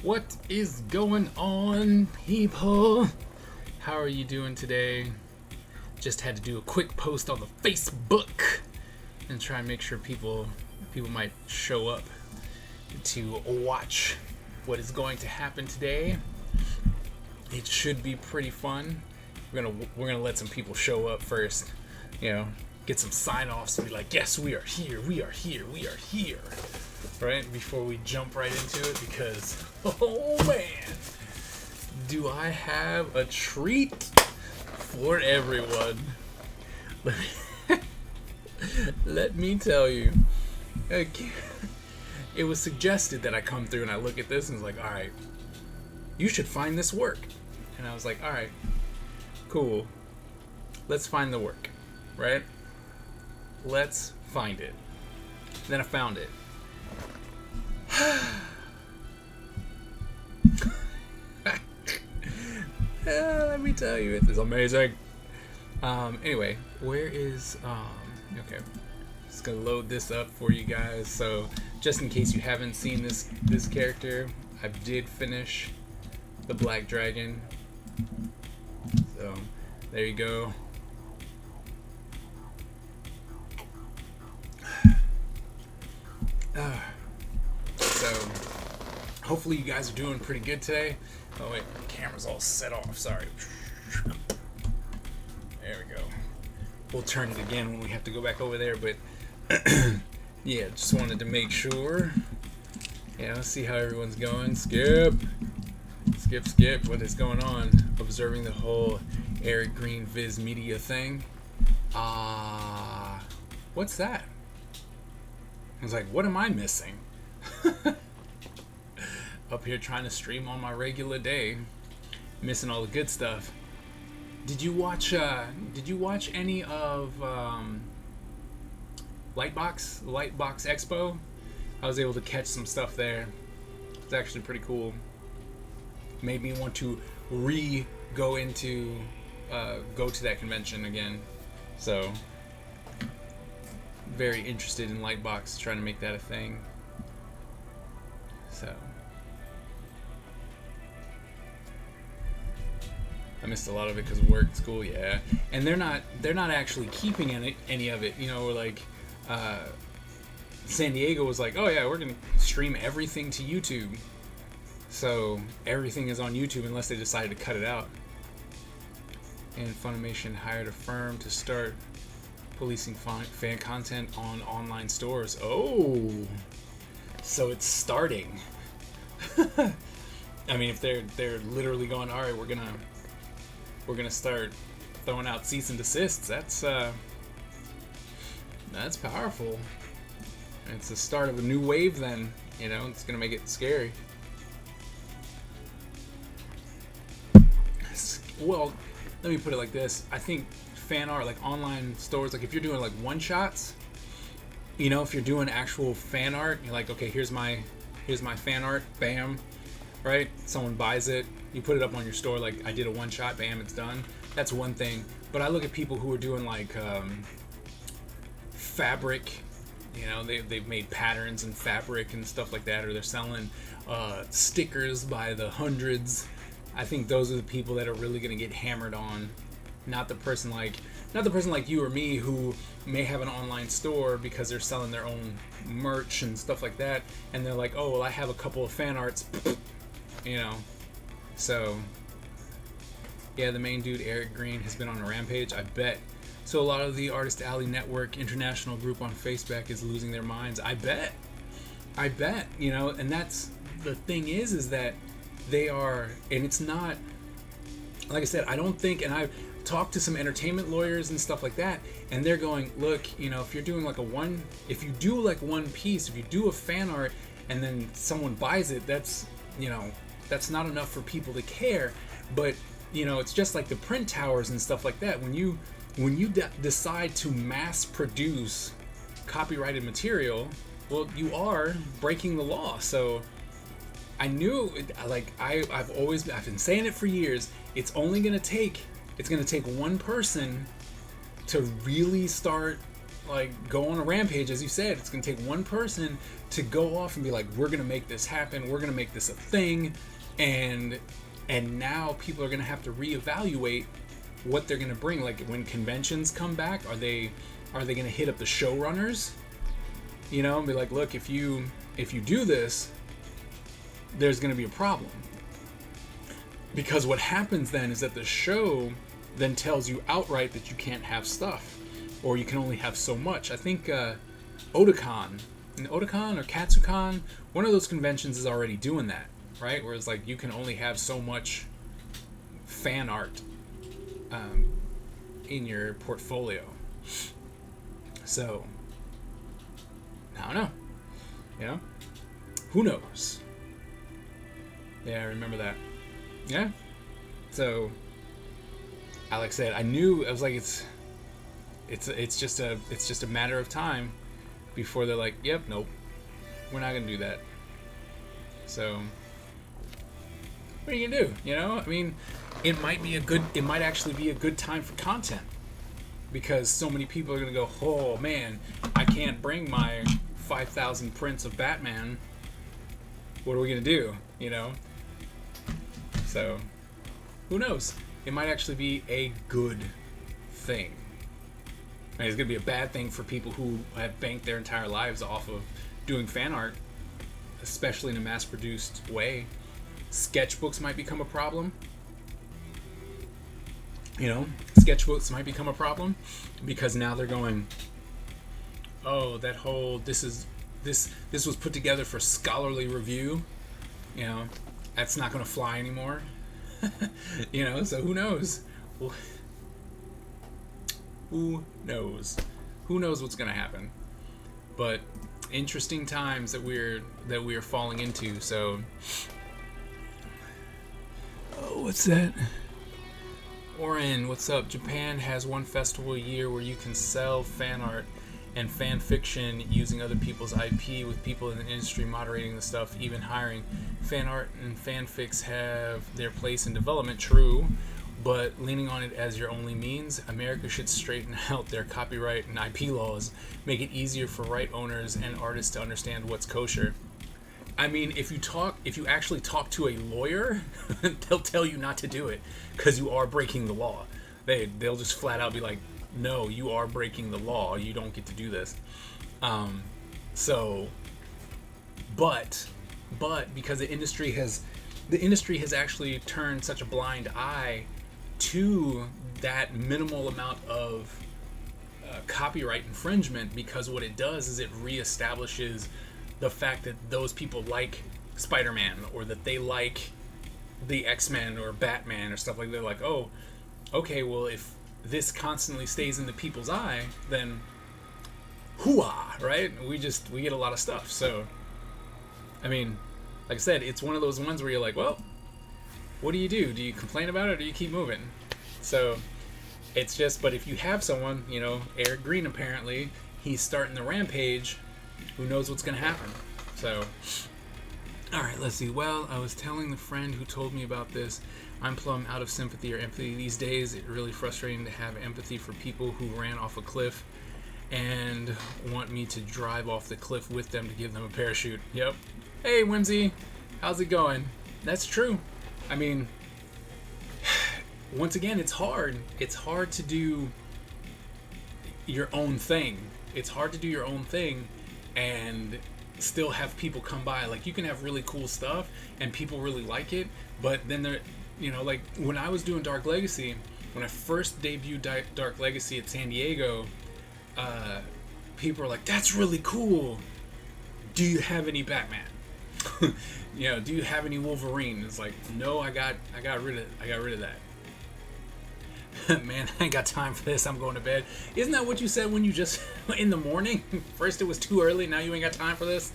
What is going on, people? How are you doing today? Just had to do a quick post on the Facebook and try and make sure people might show up to watch what is going to happen today. It should be pretty fun. We're gonna let some people show up first. Get some sign-offs and be like, yes, we are here, we are here, we are here. Right? Before we jump right into it, because, oh man, do I have a treat for everyone. Let me tell you. It was suggested that I come through and I look at this and it's like, alright, you should find this work. And I was like, alright, cool. Let's find the work, right? Let's find it. And then I found it. Let me tell you, it is amazing. Anyway, where is okay, just gonna load this up for you guys. So just in case you haven't seen this character, I did finish the Black Dragon, so there you go. So hopefully you guys are doing pretty good today. Oh wait, my camera's all set off, sorry. There we go. We'll turn it again when we have to go back over there, but yeah, just wanted to make sure. See how everyone's going. Skip, what is going on? Observing the whole Eric Green Viz Media thing. What's that? I was like, what am I missing? Up here trying to stream on my regular day, missing all the good stuff. Did you watch any of Lightbox Expo? I was able to catch some stuff there. It's actually pretty cool. Made me want to go to that convention again. So very interested in Lightbox, trying to make that a thing. So I missed a lot of it because of work, school, yeah. And they're not actually keeping any of it. Like San Diego was like, oh yeah, we're gonna stream everything to YouTube. So everything is on YouTube unless they decided to cut it out. And Funimation hired a firm to start policing fan content on online stores. Oh, so it's starting. I mean, if they're literally going, all right, we're gonna start throwing out cease and desists. That's powerful. It's the start of a new wave. Then it's gonna make it scary. Well, let me put it like this. I think fan art, like online stores, like if you're doing like one shots, if you're doing actual fan art, you're like, okay, here's my fan art, bam, right? Someone buys it, you put it up on your store, like I did a one shot, bam, it's done. That's one thing. But I look at people who are doing like fabric, they've made patterns in fabric and stuff like that, or they're selling stickers by the hundreds. I think those are the people that are really gonna get hammered on. Not the person like you or me who may have an online store because they're selling their own merch and stuff like that, and they're like, oh well, I have a couple of fan arts, So yeah, the main dude Eric Green has been on a rampage, I bet. So a lot of the Artist Alley Network international group on Facebook is losing their minds. I bet. And that's the thing is that they are, and it's not, like I said, I don't think, and I've talked to some entertainment lawyers and stuff like that, and they're going, look, if you're doing like if you do like one piece, if you do a fan art and then someone buys it, that's not enough for people to care. But it's just like the print towers and stuff like that. When you decide to mass produce copyrighted material, well, you are breaking the law. So I knew, like I've been saying it for years. It's going to take one person to really start like go on a rampage, as you said. It's gonna take one person to go off and be like, we're gonna make this happen, we're gonna make this a thing, and now people are gonna have to reevaluate what they're gonna bring. Like when conventions come back, are they gonna hit up the showrunners, you know, and be like, look, if you do this, there's gonna be a problem. Because what happens then is that the show then tells you outright that you can't have stuff, or you can only have so much. I think Otakon or Katsucon, one of those conventions is already doing that, right? Where it's like you can only have so much fan art in your portfolio. So, I don't know. You know? Who knows? Yeah, I remember that. Yeah. So, Alex said, I was like, it's just a matter of time before they're like, yep, nope, we're not gonna do that. So, what are you gonna do? You know, I mean, it might actually be a good time for content, because so many people are gonna go, oh man, I can't bring my 5,000 prints of Batman. What are we gonna do? You know. So, who knows? It might actually be a good thing. I mean, it's going to be a bad thing for people who have banked their entire lives off of doing fan art, especially in a mass-produced way. Sketchbooks might become a problem. You know, sketchbooks might become a problem because now they're going, oh, that whole this was put together for scholarly review. You know, that's not going to fly anymore. You know, so who knows? Who knows? Who knows what's going to happen? But interesting times that we're falling into. So, oh, what's that? Oren, what's up? Japan has one festival a year where you can sell fan art and fan fiction using other people's IP, with people in the industry moderating the stuff, even hiring. Fan art and fanfics have their place in development, true, but leaning on it as your only means. America should straighten out their copyright and IP laws, make it easier for right owners and artists to understand what's kosher. I mean, if you actually talk to a lawyer, they'll tell you not to do it because you are breaking the law. They'll just flat out be like, no, you are breaking the law. You don't get to do this. But because the industry has actually turned such a blind eye to that minimal amount of copyright infringement, because what it does is it reestablishes the fact that those people like Spider-Man, or that they like the X-Men or Batman or stuff like that. Like, oh, okay, well, if this constantly stays in the people's eye, then hoo-ah, right? We get a lot of stuff. So, I mean, like I said, it's one of those ones where you're like, well, what do? Do you complain about it, or do you keep moving? So, it's just, but if you have someone, you know, Eric Green, apparently, he's starting the rampage, who knows what's going to happen. So, alright, let's see. Well, I was telling the friend who told me about this, I'm plumb out of sympathy or empathy these days. It's really frustrating to have empathy for people who ran off a cliff and want me to drive off the cliff with them to give them a parachute. Yep. Hey, Whimsy. How's it going? That's true. I mean, once again, it's hard. It's hard to do your own thing. It's hard to do your own thing and still have people come by. Like, you can have really cool stuff and people really like it, but then they're, you know, like when I was doing Dark Legacy, when I first debuted Dark Legacy at San Diego, people were like, that's really cool. Do you have any Batman? You know, do you have any Wolverine? It's like, no, I got rid of that. Man, I ain't got time for this. I'm going to bed. Isn't that what you said when you just in the morning? First it was too early, now you ain't got time for this.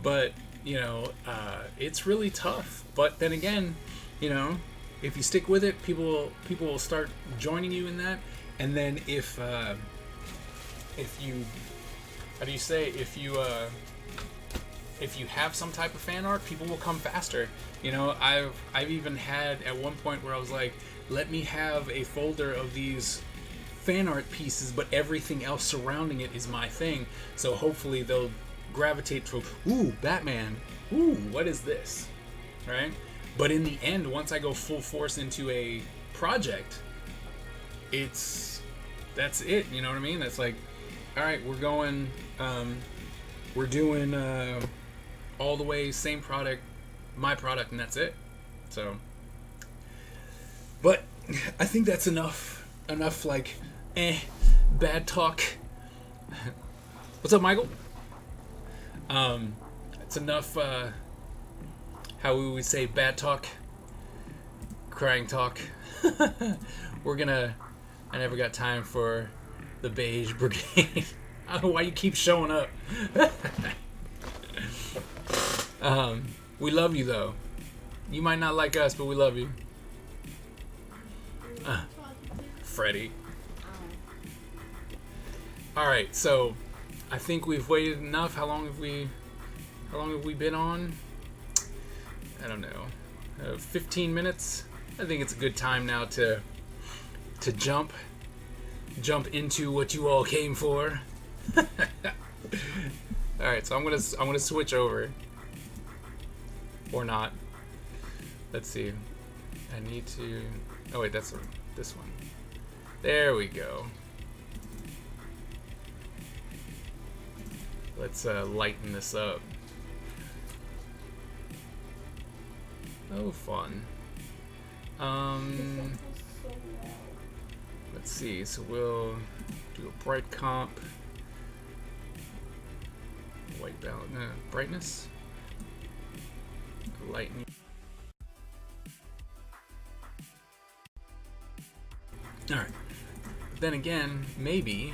But, you know, it's really tough. But then again, you know, if you stick with it, people will start joining you in that. And then if you, how do you say, if you have some type of fan art, people will come faster. You know, I've even had at one point where I was like, let me have a folder of these fan art pieces, but everything else surrounding it is my thing. So hopefully they'll gravitate to, ooh, Batman. Ooh, what is this? Right? But in the end, once I go full force into a project, that's it. You know what I mean? That's like, all right, we're going, we're doing all the way same product, my product, and that's it. So, but I think that's enough like bad talk. What's up, Michael? It's enough how we would say bad talk, crying talk. I never got time for the beige brigade. I don't know why you keep showing up. We love you though. You might not like us, but we love you. Freddie. Alright, so I think we've waited enough. How long have we been on? I don't know. 15 minutes. I think it's a good time now to jump into what you all came for. Alright, so I'm gonna switch over. Or not. Let's see. I need to. Oh wait, that's this one. There we go. Let's lighten this up. Oh, fun. Let's see. So we'll do a bright comp, white balance, brightness, lightning. All right. Then again, maybe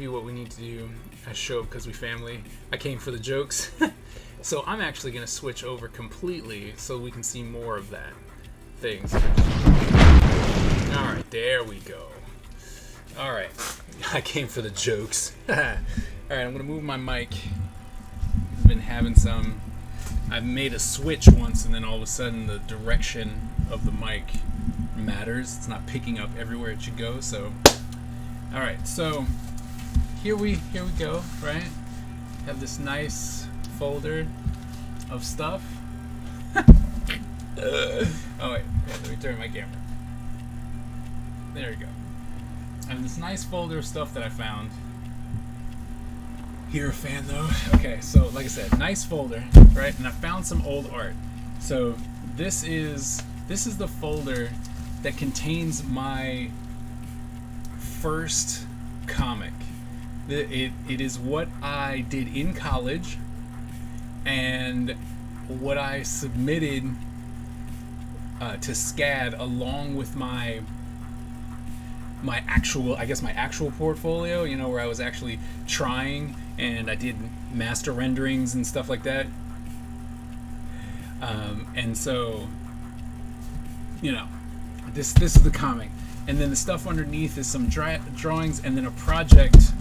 what we need to do as show up because we family. I came for the jokes. So I'm actually going to switch over completely so we can see more of that things. All right, there we go. All right, I came for the jokes. All right, I'm going to move my mic. I've been having some. I've made a switch once, and then all of a sudden the direction of the mic matters. It's not picking up everywhere it should go. So, all right, so here we go. Right, have this nice folder of stuff. Oh wait, let me turn my camera. There we go. I have this nice folder of stuff that I found. You're a fan though? Okay, so like I said, nice folder, right? And I found some old art. So this is the folder that contains my first comic. It is what I did in college and what I submitted to SCAD along with my actual portfolio, you know, where I was actually trying and I did master renderings and stuff like that. And so, you know, this is the comic. And then the stuff underneath is some drawings and then a project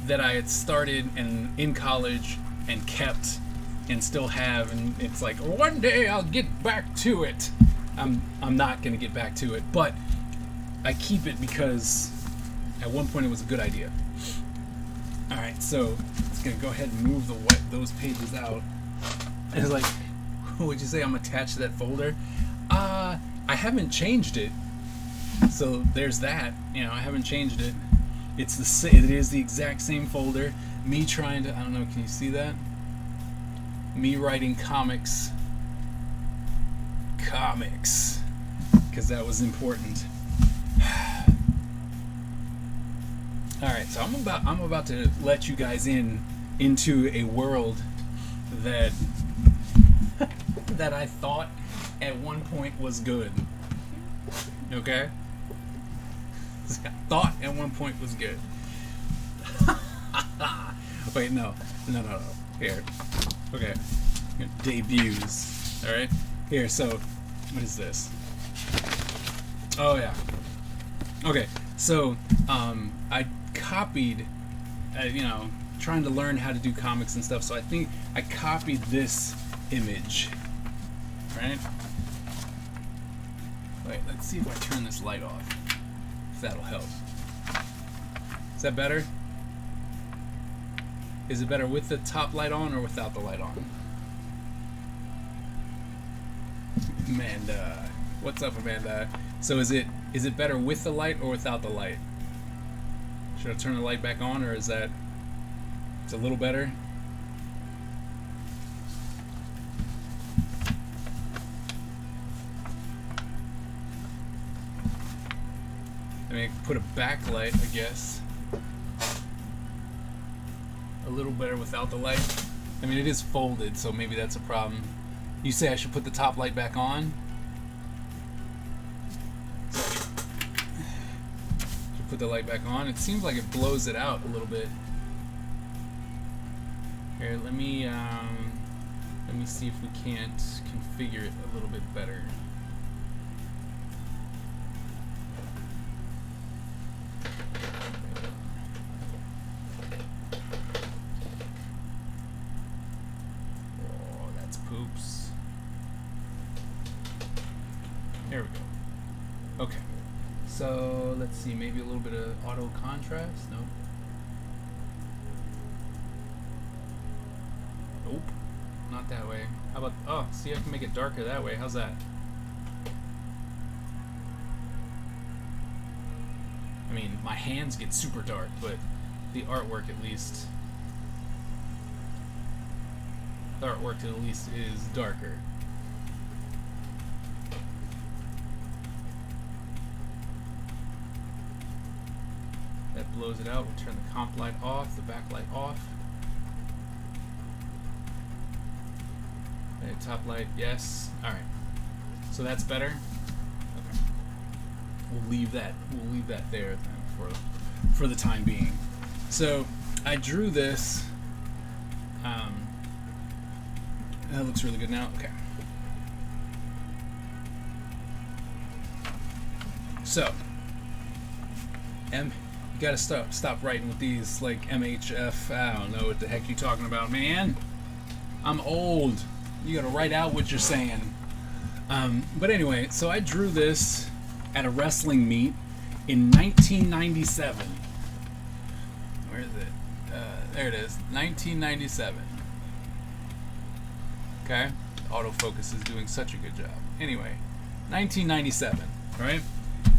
that I had started in college and kept and still have, and it's like, one day I'll get back to it. I'm not gonna get back to it, but I keep it because at one point it was a good idea. All right, so it's gonna go ahead and move those pages out. And it's like, would you say I'm attached to that folder? I haven't changed it, so there's that. You know, I haven't changed it. It is the exact same folder. Me trying to, I don't know, can you see that? Me writing comics, because that was important. All right, so I'm about to let you guys into a world that that I thought at one point was good. Okay? I thought at one point was good. Wait, no. Here. Okay. Debuts. Alright? Here, so, what is this? Oh, yeah. Okay, so, I copied, trying to learn how to do comics and stuff, so I think I copied this image. Right? Wait, let's see if I turn this light off. If that'll help. that better? Is it better with the top light on or without the light on? Amanda. What's up, Amanda? So is it better with the light or without the light? Should I turn the light back on, or is that it's a little better? I mean, I could put a backlight, I guess. A little better without the light. I mean, it is folded, so maybe that's a problem. You say I should put the top light back on? Should put the light back on? It seems like it blows it out a little bit. Here, let me see if we can't configure it a little bit better. Oh, that's poops. There we go. Okay. So let's see, maybe a little bit of auto contrast. Nope. Nope. Not that way. How about, oh, see, I can make it darker that way. How's that? I mean, my hands get super dark, but the artwork at least is darker. That blows it out. We'll turn the comp light off, the backlight off. Okay, top light, yes. Alright. So that's better? Okay. We'll leave that there then for the time being. So I drew this. That looks really good now. Okay. So you gotta stop writing with these like MHF. I don't know what the heck you're talking about, man. I'm old. You gotta write out what you're saying. But anyway, so I drew this at a wrestling meet in 1997. Where is it? There it is. 1997. Okay? Autofocus is doing such a good job. Anyway, 1997, right?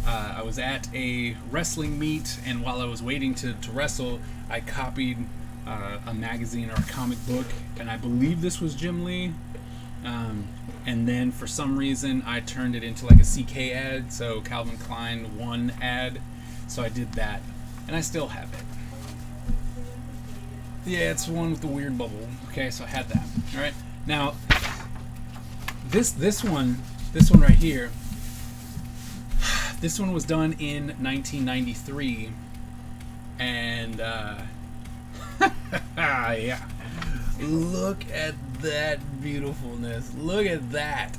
I was at a wrestling meet, and while I was waiting to wrestle, I copied a magazine or a comic book, and I believe this was Jim Lee. And then for some reason, I turned it into like a CK ad, so Calvin Klein 1 ad. So I did that, and I still have it. Yeah, it's the one with the weird bubble. Okay, so I had that. All right. Now, this one right here. This one was done in 1993, and yeah, look at that beautifulness. Look at that.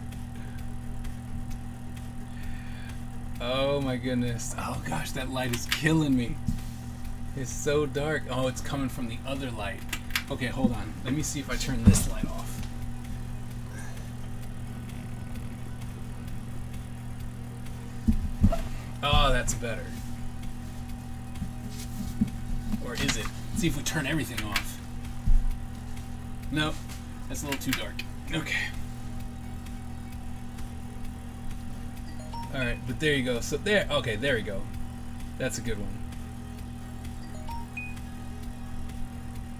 Oh my goodness. Oh gosh, that light is killing me. It's so dark. Oh, it's coming from the other light. Okay, hold on. Let me see if I turn this light off. Oh, that's better. Or is it? Let's see if we turn everything off. Nope. That's a little too dark. Okay. Alright, but there you go. So there, okay, there we go. That's a good one.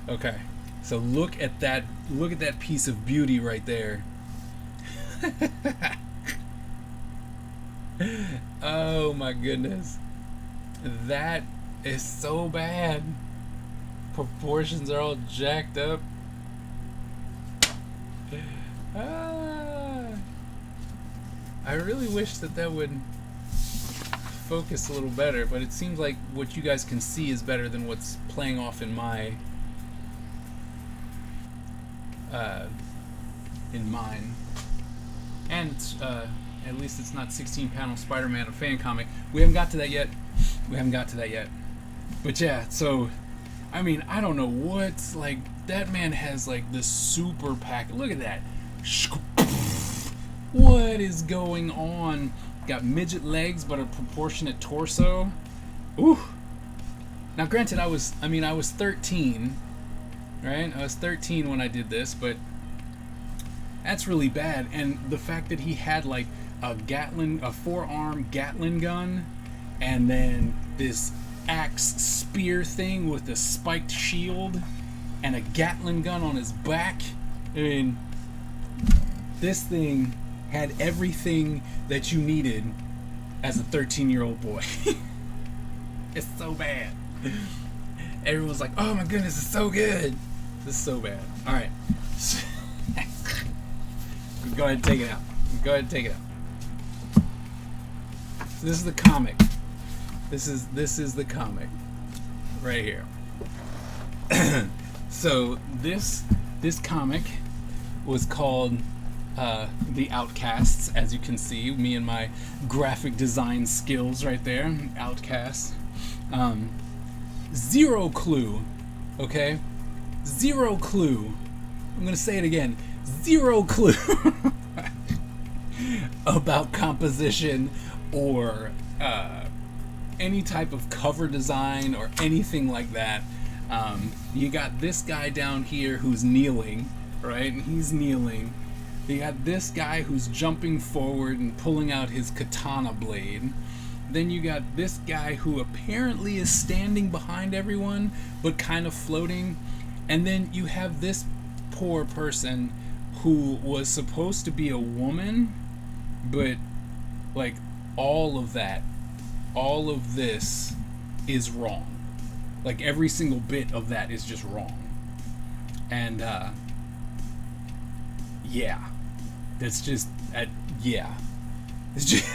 Okay. So look at that piece of beauty right there. Oh my goodness. That is so bad. Proportions are all jacked up. I really wish that would focus a little better, but it seems like what you guys can see is better than what's playing off in my in mine. And at least it's not 16-panel Spider-Man, a fan comic. We haven't got to that yet. But yeah, so I mean, I don't know what's like. That man has like the super pack. Look at that. What is going on? Got midget legs, but a proportionate torso. Ooh. Now, granted, I was 13, right? I was 13 when I did this, but that's really bad. And the fact that he had like a forearm Gatling gun, and then this axe spear thing with a spiked shield, and a Gatling gun on his back. I mean, this thing had everything that you needed as a 13-year-old boy. It's so bad. Everyone's like, oh my goodness, it's so good. This is so bad. Alright. Go ahead and take it out. Go ahead and take it out. So this is the comic. This is the comic. Right here. So this comic was called The Outcasts, as you can see. Me and my graphic design skills right there. Outcasts. Zero clue. Okay? Zero clue. I'm gonna say it again. Zero clue about composition or any type of cover design or anything like that. You got this guy down here who's kneeling, right? He's kneeling. You got this guy who's jumping forward and pulling out his katana blade. Then you got this guy who apparently is standing behind everyone, but kind of floating. And then you have this poor person who was supposed to be a woman, but like all of this is wrong. Like every single bit of that is just wrong. And yeah, that's just yeah, it's just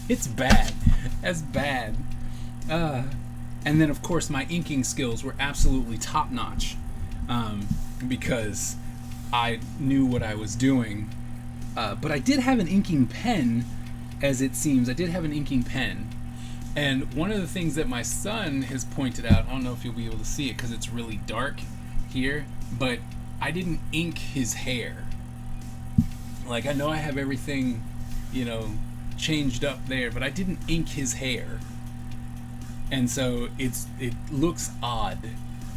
it's bad. That's bad. And then of course my inking skills were absolutely top notch, because I knew what I was doing. But I did have an inking pen, as it seems. I did have an inking pen. And one of the things that my son has pointed out, I don't know if you'll be able to see it because it's really dark here, but I didn't ink his hair. Like, I know I have everything, changed up there, but I didn't ink his hair. And so it looks odd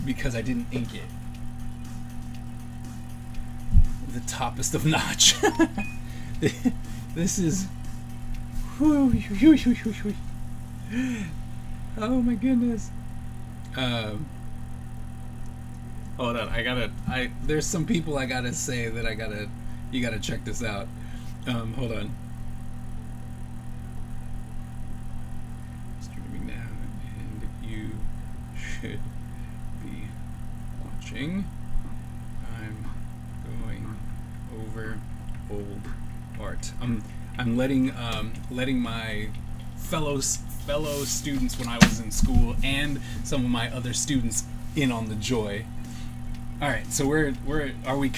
because I didn't ink it. The toppest of notch. This is... Oh my goodness. Hold on, there's some people I gotta say that you gotta check this out. Hold on. Streaming now, and you should be watching. I'm going over old art. I'm letting my fellow students when I was in school and some of my other students in on the joy. All right, so are we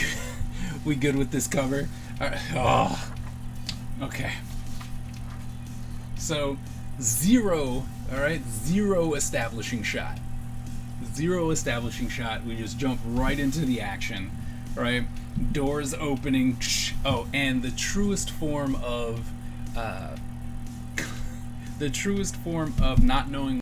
we good with this cover? Oh, okay. So zero establishing shot. Zero establishing shot. We just jump right into the action, right? Doors opening. Oh, and the truest form of not knowing.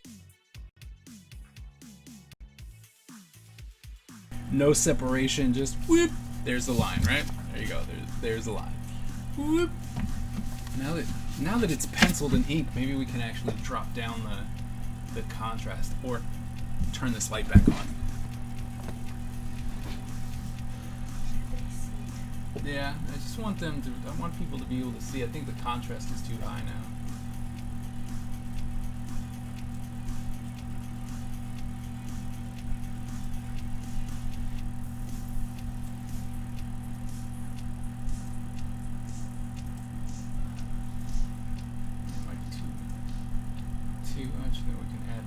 No separation, just whoop. There's the line, right? There you go. There's the line. Whoop. Now that it's penciled in ink, maybe we can actually drop down the contrast or turn this light back on. Yeah, I want people to be able to see. I think the contrast is too high now. Too much, then we can add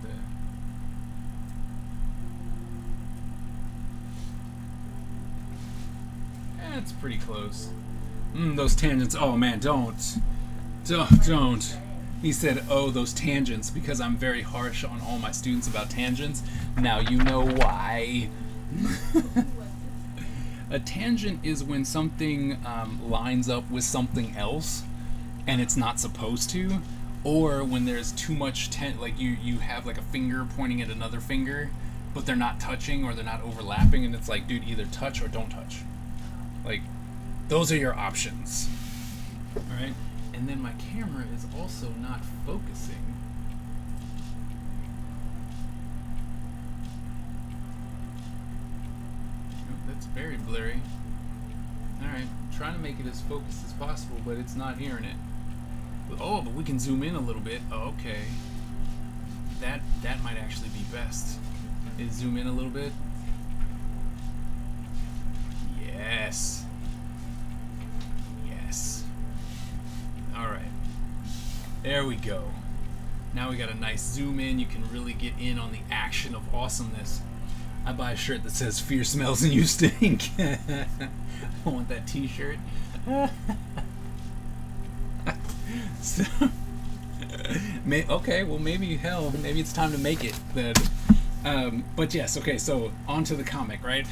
that's pretty close. Those tangents. Oh man, don't. He said, oh, those tangents, because I'm very harsh on all my students about tangents. Now you know why. A tangent is when something lines up with something else and it's not supposed to, Or when there's too much like you have like a finger pointing at another finger, but they're not touching or they're not overlapping, and it's like, dude, either touch or don't touch. Like, those are your options. Alright? And then my camera is also not focusing. Oh, that's very blurry. Alright, trying to make it as focused as possible, but it's not hearing it. Oh, but we can zoom in a little bit. Oh, okay. That might actually be best. Is zoom in a little bit? Yes. Yes. Alright. There we go. Now we got a nice zoom in. You can really get in on the action of awesomeness. I buy a shirt that says "Fear smells and you stink." I want that t-shirt. So, okay, well maybe it's time to make it then. But yes, okay, so on to the comic, right?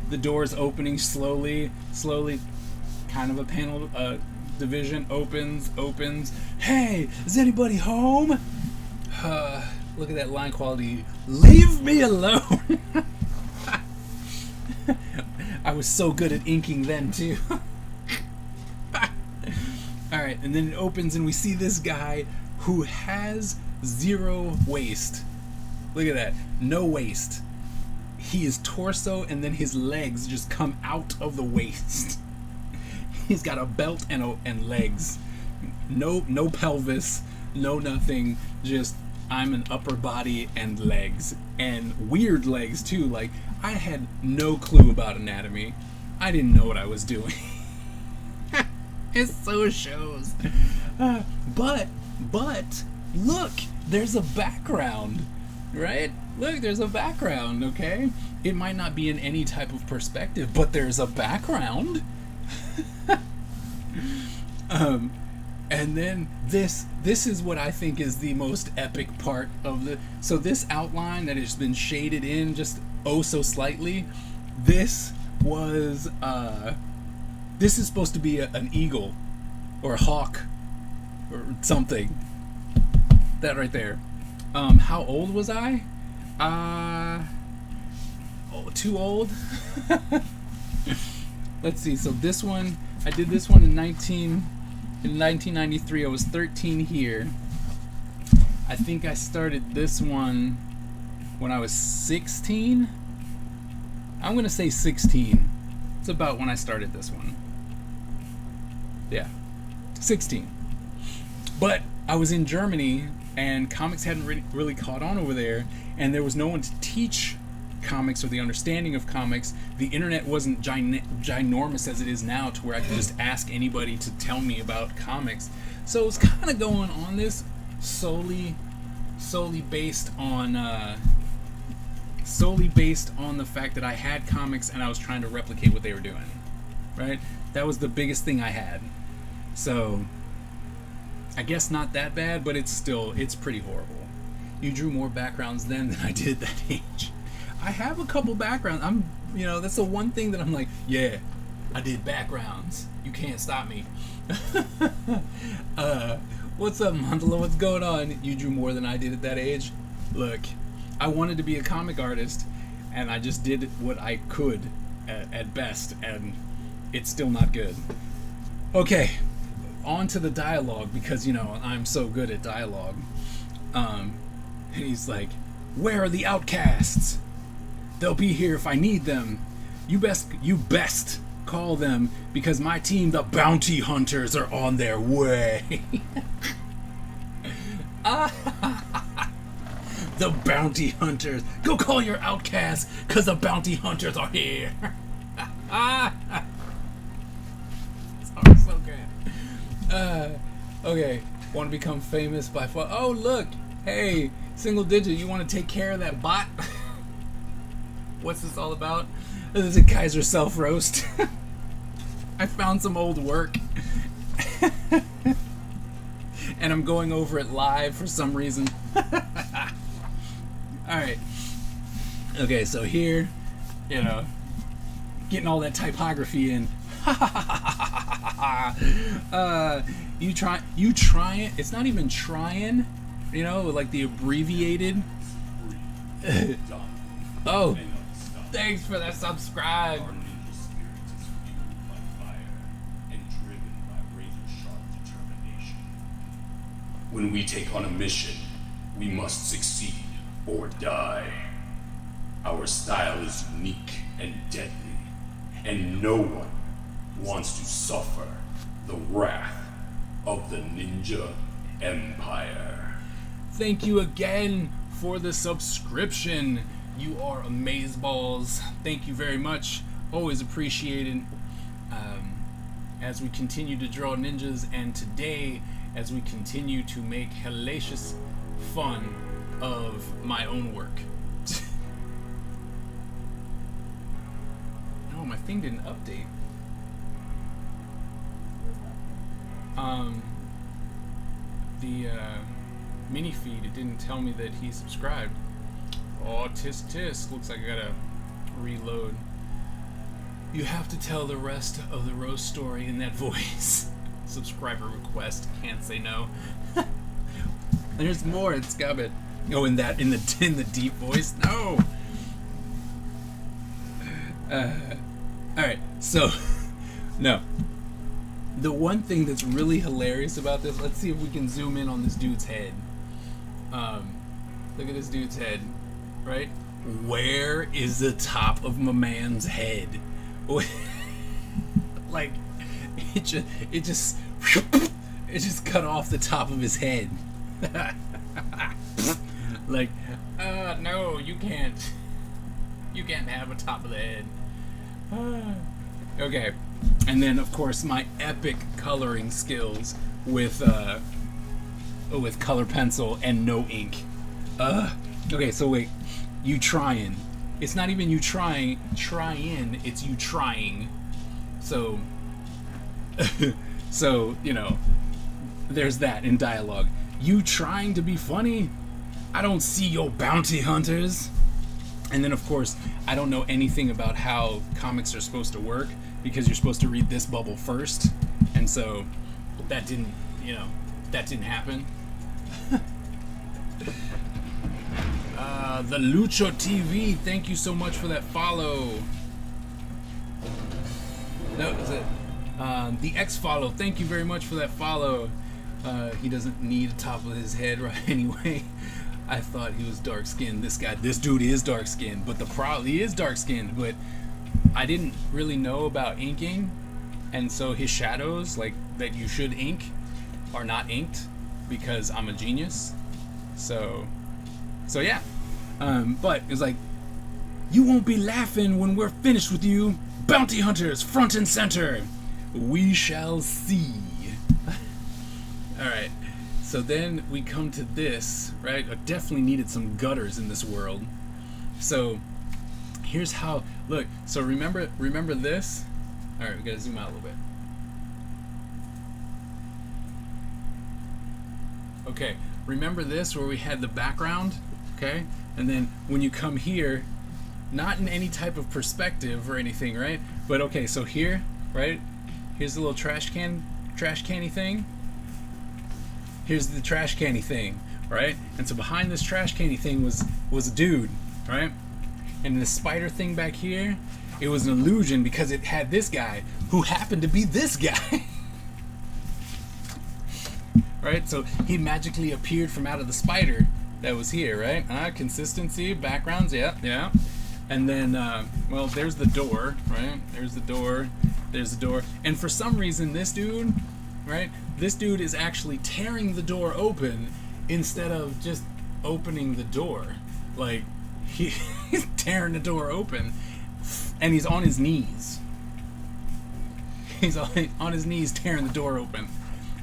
The door's opening slowly, kind of a panel division opens. Hey, is anybody home? Look at that line quality. Leave me alone. I was so good at inking then too. Alright, and then it opens and we see this guy who has zero waist. Look at that. No waist. He is torso and then his legs just come out of the waist. He's got a belt and legs. No pelvis, no nothing. Just, I'm an upper body and legs. And weird legs too. Like, I had no clue about anatomy. I didn't know what I was doing. It so shows. But look, there's a background, right? Look, there's a background, okay? It might not be in any type of perspective, but there's a background. And then this is what I think is the most epic part of the... So this outline that has been shaded in just oh so slightly, this was... This is supposed to be an eagle or a hawk or something. That right there. How old was I? Too old? Let's see. So this one, I did this one in 1993. I was 13 here. I think I started this one when I was 16. I'm going to say 16. It's about when I started this one. Yeah, 16. But I was in Germany, and comics hadn't really caught on over there, and there was no one to teach comics or the understanding of comics. The internet wasn't ginormous as it is now, to where I could just ask anybody to tell me about comics. So it was kind of going on this solely based on the fact that I had comics and I was trying to replicate what they were doing. Right? That was the biggest thing I had. So, I guess not that bad, but it's pretty horrible. You drew more backgrounds then than I did that age. I have a couple backgrounds. That's the one thing that I'm like, yeah, I did backgrounds. You can't stop me. What's up, Mandala? What's going on? You drew more than I did at that age? Look, I wanted to be a comic artist, and I just did what I could at best, and it's still not good. Okay, on to the dialogue, because, I'm so good at dialogue. And he's like, where are the outcasts? They'll be here if I need them. You best call them, because my team, the Bounty Hunters, are on their way. The Bounty Hunters. Go call your outcasts, because the Bounty Hunters are here. So good. Okay. Want to become famous by far? Oh, look. Hey, Single Digit, you want to take care of that bot? What's this all about? This is a Kaiser self-roast. I found some old work. And I'm going over it live for some reason. Alright. Okay, so here, getting all that typography in. You trying. It's not even trying. You know, like the abbreviated. Oh, thanks for that subscribe. Our ninja spirit is fueled by fire and driven by razor-sharp determination. When we take on a mission, we must succeed or die. Our style is unique and deadly, and no one wants to suffer the wrath of the Ninja Empire. Thank you again for the subscription. You are amazeballs. Thank you very much. Always appreciated. As we continue to draw ninjas, and today, as we continue to make hellacious fun of my own work. No, my thing didn't update. The mini feed, it didn't tell me that he subscribed. Oh, tisk tisk. Looks like I gotta reload. You have to tell the rest of the Rose story in that voice. Subscriber request. Can't say no. There's more. It's coming. Oh, in the deep voice. No. All right. So, no. The one thing that's really hilarious about this. Let's see if we can zoom in on this dude's head. Look at this dude's head. Right? Where is the top of my man's head? Like, it just cut off the top of his head. Like, no, you can't have a top of the head. Okay, and then of course my epic coloring skills with color pencil and no ink. Okay, so wait, you trying? It's not even you trying, it's you trying. So, you know, there's that in dialogue. You trying to be funny? I don't see your bounty hunters. And then, of course, I don't know anything about how comics are supposed to work because you're supposed to read this bubble first. And so that didn't happen. The Lucho TV, thank you so much for that follow. No, is it? The X follow, thank you very much for that follow. He doesn't need the top of his head right anyway. I thought he was dark skinned. This dude is dark skinned, but he is dark skinned, but I didn't really know about inking, and so his shadows, like that you should ink, are not inked because I'm a genius. So yeah. But it's like, you won't be laughing when we're finished with you. Bounty hunters, front and center. We shall see. Alright, so then we come to this, right? I definitely needed some gutters in this world. So, here's how, look, so remember this? Alright, we gotta zoom out a little bit. Okay, remember this where we had the background, okay? And then when you come here, not in any type of perspective or anything, right? But okay, so here, right? Here's the little trash canny thing. Here's the trash canny thing, right? And so behind this trash canny thing was a dude, right? And the spider thing back here, it was an illusion because it had this guy who happened to be this guy. Right? So he magically appeared from out of the spider that was here, right? Consistency, backgrounds, yeah. And then, well, there's the door, right? There's the door. And for some reason, this dude, right? This dude is actually tearing the door open instead of just opening the door. Like, he's tearing the door open, and he's on his knees. He's on his knees tearing the door open.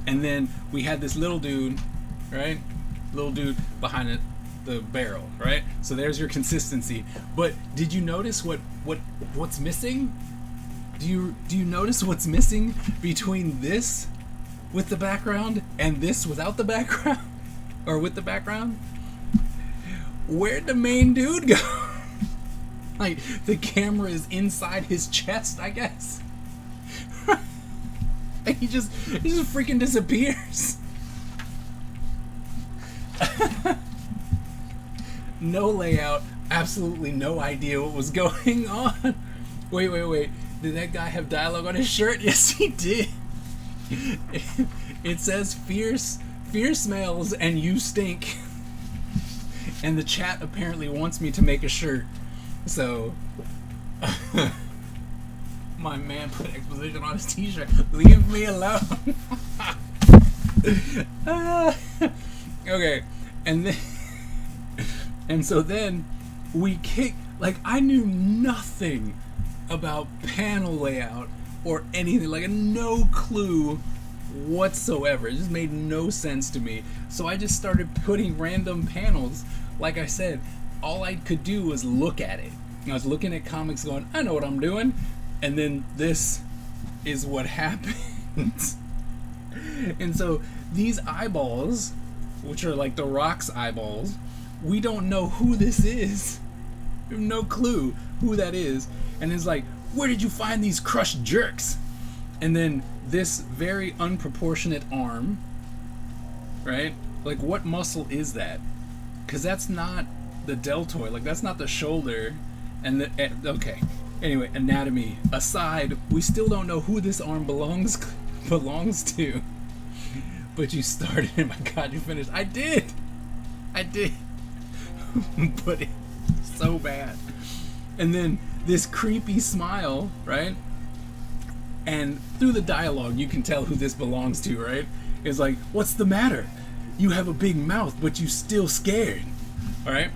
And then we had this little dude, right? Little dude behind the barrel, right? So there's your consistency. But did you notice what's missing? Do you notice what's missing between this with the background and this without the background? Or with the background? Where'd the main dude go? Like, the camera is inside his chest, I guess. And he just freaking disappears. No layout, absolutely no idea what was going on. Wait. Did that guy have dialogue on his shirt? Yes, he did. It says fierce smells and you stink. And the chat apparently wants me to make a shirt. So my man put exposition on his t-shirt. Leave me alone. Okay. And so then we kick, like, I knew nothing about panel layout or anything, like no clue whatsoever. It just made no sense to me. So I just started putting random panels. Like I said, all I could do was look at it. I was looking at comics going, I know what I'm doing. And then this is what happens. And so these eyeballs, which are like the Rock's eyeballs, we don't know who this is. We have no clue who that is. And it's like, where did you find these crushed jerks? And then this very unproportionate arm, right? Like, what muscle is that? Because that's not the deltoid. Like, that's not the shoulder. And okay. Anyway, anatomy aside, we still don't know who this arm belongs to. But you started, and my God, you finished. I did. But it's so bad. And then this creepy smile, right? And through the dialogue, you can tell who this belongs to, right? It's like, what's the matter? You have a big mouth, but you still scared, all right?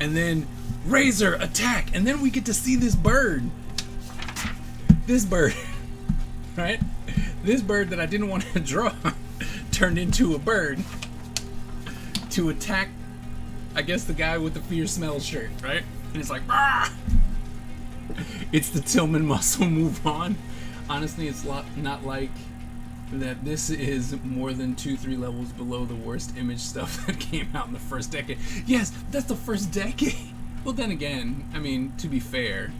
And then Razor, attack! And then we get to see this bird. This bird, right? This bird that I didn't want to draw turned into a bird to attack, I guess, the guy with the fierce smell shirt, right? And it's like, ah! It's the Tillman muscle move on. Honestly, it's not like that. This is more than 2-3 levels below the worst Image stuff that came out in the first decade. Yes, that's the first decade. Well, then again, I mean, to be fair,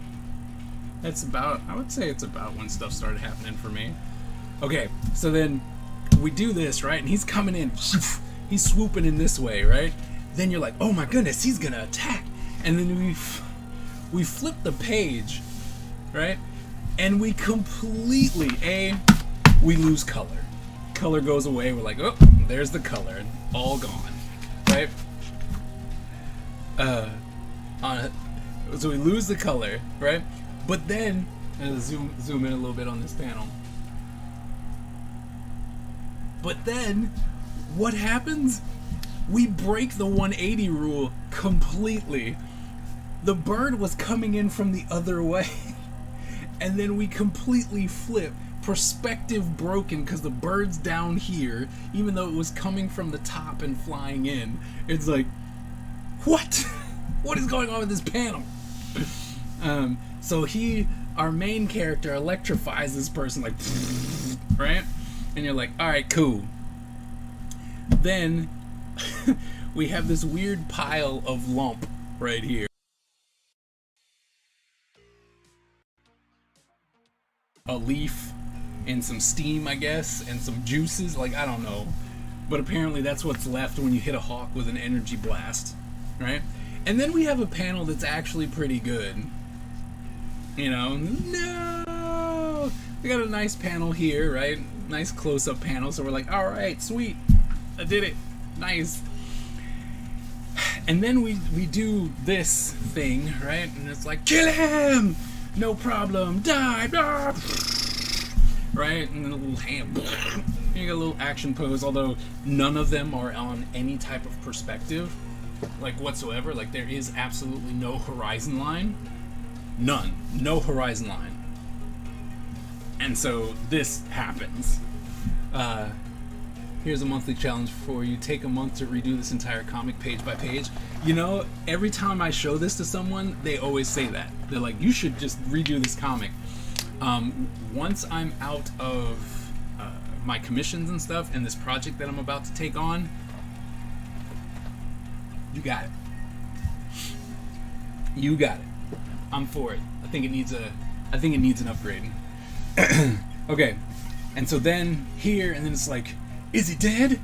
I would say it's about when stuff started happening for me. Okay, so then we do this, right? And he's coming in. He's swooping in this way, right? Then you're like, oh my goodness, he's gonna attack. And then we flip the page, right? And we completely, we lose color. Color goes away. We're like, oh, there's the color. All gone, right? So we lose the color, right? But then, zoom in a little bit on this panel. But then, what happens? We break the 180 rule completely. The bird was coming in from the other way. And then we completely flip. Perspective broken because the bird's down here, even though it was coming from the top and flying in. It's like, what? What is going on with this panel? So our main character electrifies this person, like, right? And you're like, all right, cool. Then we have this weird pile of lump right here. A leaf and some steam, I guess, and some juices, like, I don't know. But apparently that's what's left when you hit a hawk with an energy blast, right? And then we have a panel that's actually pretty good. You know, no! We got a nice panel here, right? Nice close-up panel, so we're like, alright, sweet. I did it. Nice. And then we do this thing, right? And it's like, kill him! No problem. Die! Ah! Right? And then a little hand. You get a little action pose, although none of them are on any type of perspective, like, whatsoever. Like, there is absolutely no horizon line. None. No horizon line. And so this happens. Here's a monthly challenge for you. Take a month to redo this entire comic page by page. You know, every time I show this to someone, they always say that. They're like, you should just redo this comic. Once I'm out of my commissions and stuff, and this project that I'm about to take on, you got it. You got it. I'm for it. I think it needs an upgrade. Okay. And so then here, and then it's like, is he dead?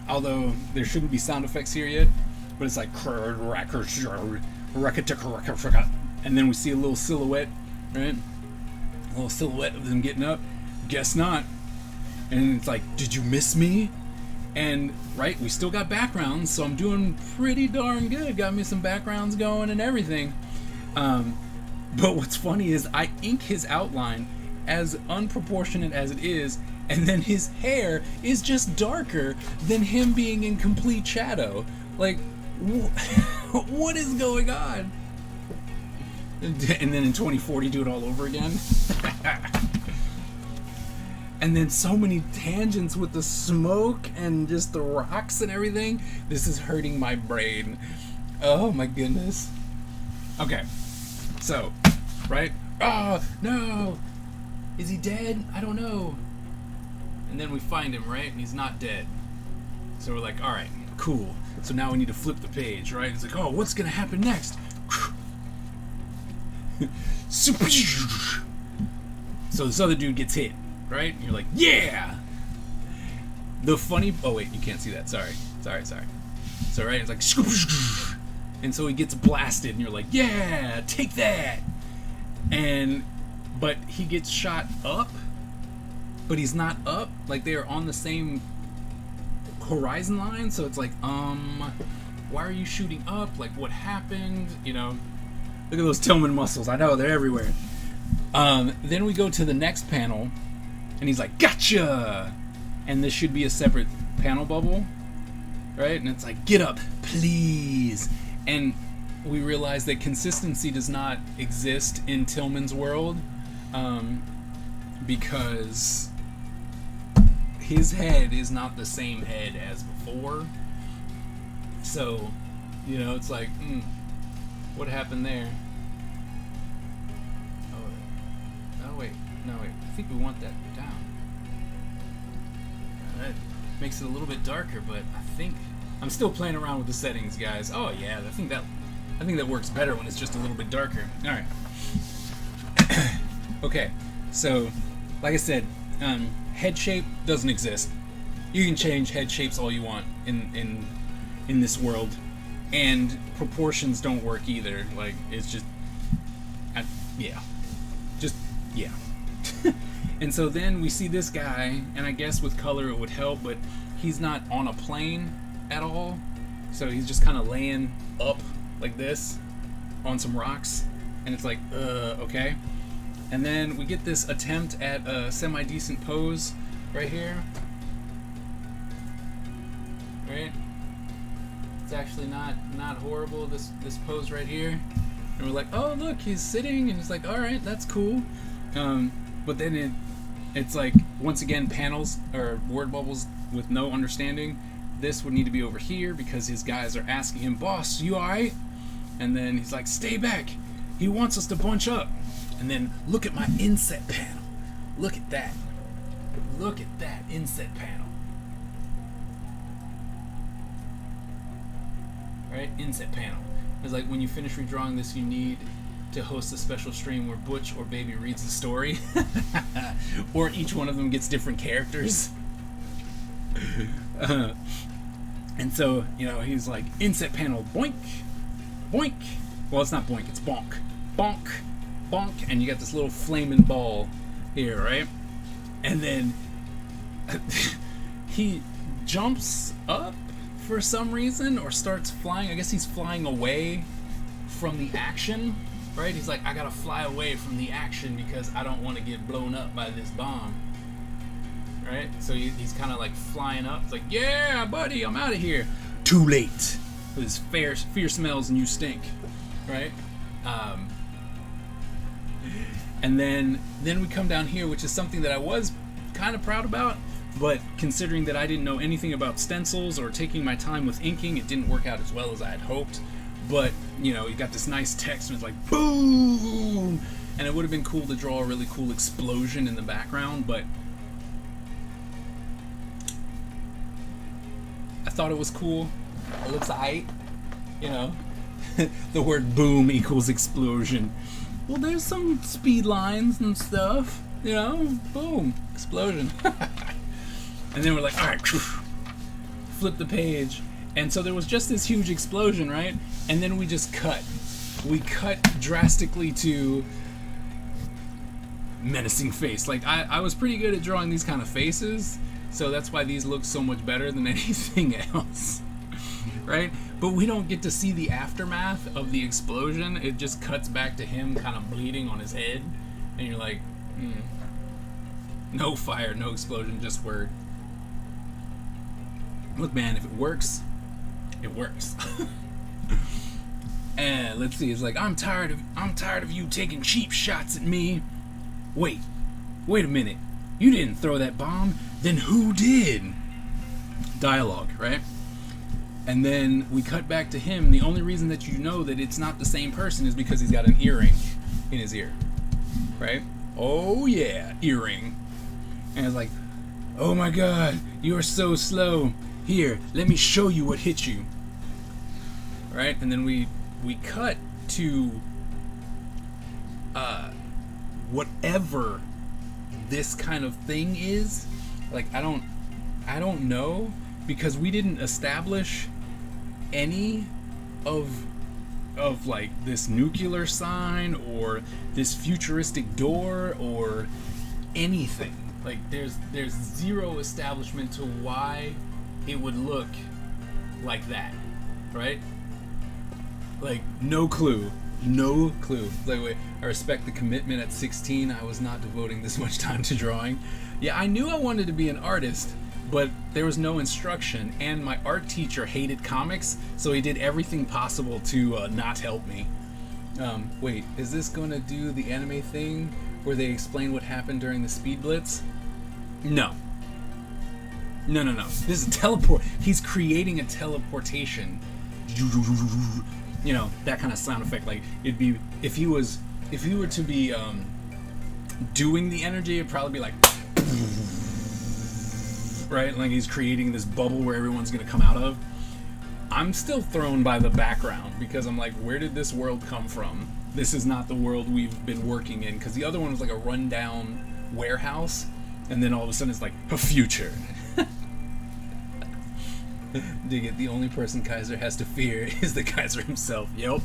Although there shouldn't be sound effects here yet, but it's like, and then we see a little silhouette, right? A little silhouette of them getting up. Guess not. And it's like, did you miss me? And right, we still got backgrounds, so I'm doing pretty darn good. Got me some backgrounds going and everything. But what's funny is I ink his outline as unproportionate as it is, and then his hair is just darker than him being in complete shadow. Like, what is going on? And then in 2040 do it all over again. And then so many tangents with the smoke and just the rocks and everything. This is hurting my brain. Oh my goodness. Okay, so, right? Oh, no! Is he dead? I don't know. And then we find him, right? And he's not dead. So we're like, alright, cool. So now we need to flip the page, right? It's like, oh, what's gonna happen next? So this other dude gets hit, right? And you're like, yeah! The funny... Oh, wait, you can't see that. Sorry. So, right, it's like... And so he gets blasted, and you're like, yeah, take that! But he gets shot up, but he's not up. Like, they're on the same horizon line, so it's like, why are you shooting up? Like, what happened? You know, look at those Tillman muscles. I know, they're everywhere. Then we go to the next panel, and he's like, gotcha! And this should be a separate panel bubble, right? And it's like, get up, please! And we realize that consistency does not exist in Tillman's world, because his head is not the same head as before. So, you know, it's like, what happened there? Oh wait, no wait, I think we want that down. That makes it a little bit darker, but I think I'm still playing around with the settings, guys. Oh yeah, I think that works better when it's just a little bit darker. All right. Okay, so like I said, head shape doesn't exist. You can change head shapes all you want in this world, and proportions don't work either. Like, it's just, yeah. And so then we see this guy, and I guess with color it would help, but he's not on a plane at all. So he's just kind of laying up like this on some rocks, and it's like, okay. And then we get this attempt at a semi-decent pose right here. Right? It's actually not horrible, this pose right here. And we're like, oh look, he's sitting, and he's like, alright, that's cool. But then it's like, once again, panels or word bubbles with no understanding. This would need to be over here because his guys are asking him, boss, you alright? And then he's like, stay back. He wants us to bunch up. And then look at my inset panel. Look at that. Look at that inset panel. Right? Inset panel. It's like, when you finish redrawing this, you need to host a special stream where Butch or Baby reads the story. Or each one of them gets different characters. And so, you know, he's like, inset panel, boink, boink. Well, it's not boink, it's bonk. Bonk, bonk. And you got this little flaming ball here, right? And then he jumps up for some reason, or starts flying. I guess he's flying away from the action, right? He's like, I gotta fly away from the action because I don't want to get blown up by this bomb. Right? So he's kind of like flying up. It's like, yeah, buddy, I'm out of here. Too late. His fear smells and you stink. Right? And then we come down here, which is something that I was kind of proud about, but considering that I didn't know anything about stencils or taking my time with inking, it didn't work out as well as I had hoped. But, you know, you got this nice text and it's like, boom! And it would have been cool to draw a really cool explosion in the background, but I thought it was cool. It looks aight, you know. The word boom equals explosion. Well, there's some speed lines and stuff. You know, boom, explosion. And then we're like, all right, flip the page. And so there was just this huge explosion, right? And then we just cut. We cut drastically to menacing face. Like, I was pretty good at drawing these kind of faces, so that's why these look so much better than anything else. Right? But we don't get to see the aftermath of the explosion. It just cuts back to him kind of bleeding on his head. And you're like, no fire, no explosion, just word. Look, man, if it works, it works. And let's see, it's like, I'm tired of you taking cheap shots at me. Wait a minute. You didn't throw that bomb. Then who did? Dialogue, right? And then we cut back to him. The only reason that you know that it's not the same person is because he's got an earring in his ear, right? Oh yeah, earring. And it's like, oh my God, you are so slow. Here, let me show you what hit you. Right? And then we cut to whatever this kind of thing is. Like, I don't know, because we didn't establish any of like this nuclear sign or this futuristic door or anything. Like, there's zero establishment to why it would look like that, right? Like, no clue. Like, wait, I respect the commitment. At 16, I was not devoting this much time to drawing. Yeah, I knew I wanted to be an artist, but there was no instruction, and my art teacher hated comics, so he did everything possible to not help me. Wait, is this gonna do the anime thing where they explain what happened during the Speed Blitz? No. This is a teleport. He's creating a teleportation. You know, that kind of sound effect. Like, it'd be, if he were to be doing the energy, it'd probably be like, right? Like, he's creating this bubble where everyone's gonna come out of. I'm still thrown by the background, because I'm like, where did this world come from? This is not the world we've been working in, because the other one was like a rundown warehouse, and then all of a sudden it's like a future. Dig it, the only person Kaiser has to fear is the Kaiser himself. Yep.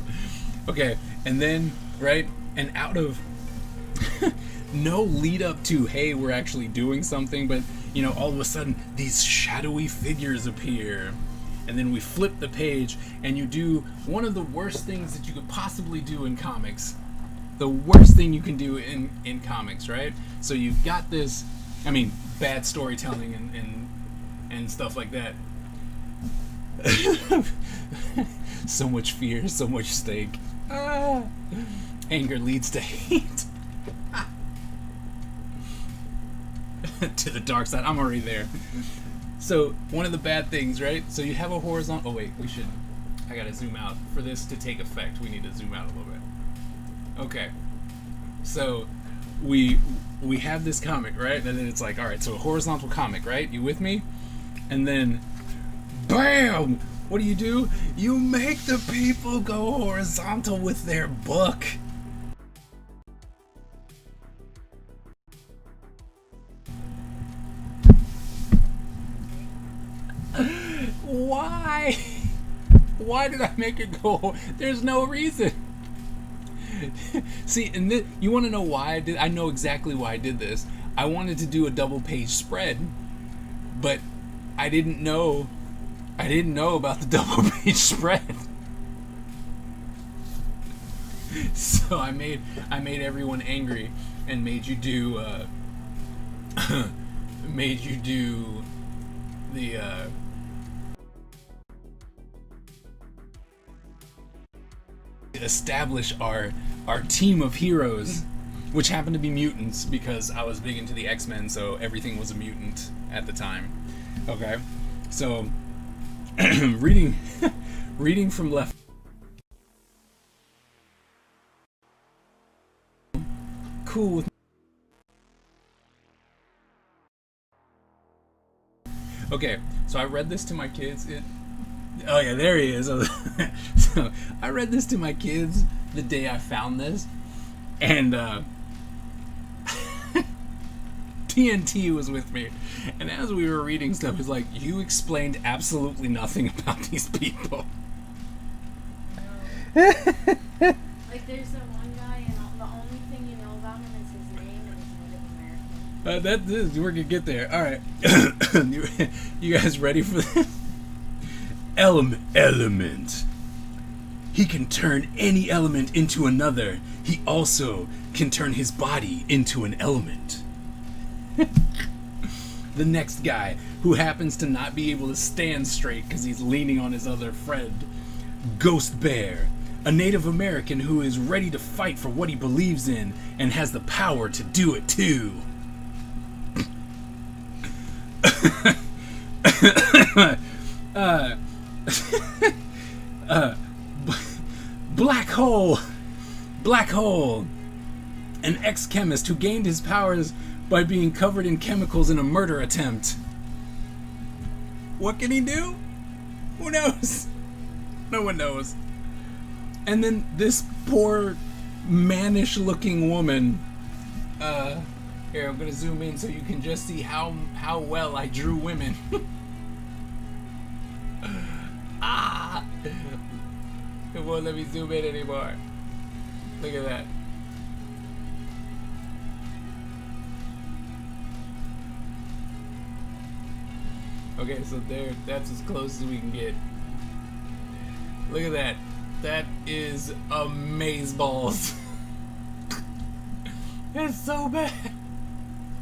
Okay, and then, right, and out of no lead up to, hey, we're actually doing something, but, you know, all of a sudden these shadowy figures appear, and then we flip the page, and you do one of the worst things that you could possibly do in comics. The worst thing you can do in comics, right? So you've got this, I mean, bad storytelling and stuff like that. So much fear, so much stake. Anger leads to hate. To the dark side. I'm already there. So, one of the bad things, right? So you have a horizontal... Oh, wait, I gotta zoom out. For this to take effect, we need to zoom out a little bit. Okay. So, we have this comic, right? And then it's like, alright, so a horizontal comic, right? You with me? And then... BAM! What do? You make the people go horizontal with their book. Why? Why did I make it go? There's no reason. See, and you want to know why I did? I know exactly why I did this. I wanted to do a double page spread, but I didn't know about the double page spread. So I made everyone angry and made you do the establish our team of heroes, which happened to be mutants, because I was big into the X-Men, so everything was a mutant at the time. Okay, so reading from left. Cool. Okay, so I read this to my kids. Oh yeah, there he is. So I read this to my kids the day I found this, and TNT was with me, and as we were reading stuff, he's like, "You explained absolutely nothing about these people." No. Like, there's that one guy, and the only thing you know about him is his name and he's Native American. We're gonna get there. All right, you guys ready for this? Element. He can turn any element into another. He also can turn his body into an element. The next guy, who happens to not be able to stand straight because he's leaning on his other friend. Ghost Bear, a Native American who is ready to fight for what he believes in and has the power to do it too. Black Hole, an ex-chemist who gained his powers by being covered in chemicals in a murder attempt. What can he do? Who knows? No one knows. And then this poor, mannish-looking woman. Here, I'm gonna zoom in so you can just see how well I drew women. It won't let me zoom in anymore. Look at that. Okay, so that's as close as we can get. Look at that. That is amazeballs. It's so bad.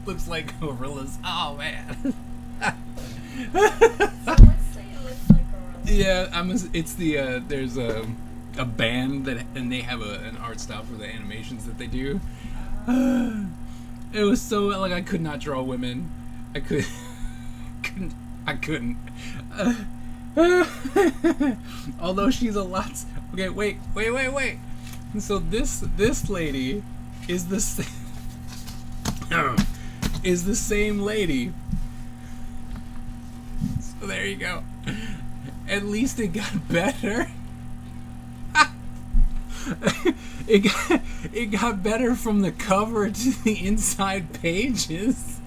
Looks like gorillas. Oh man. So let's say it looks like gorillas. Yeah, it's the there's a band that, and they have an art style for the animations that they do. It was so, like, I could not draw women. I couldn't. Although she's a lot. Okay, wait. So this lady is the same lady. So there you go. At least it got better. It got better from the cover to the inside pages.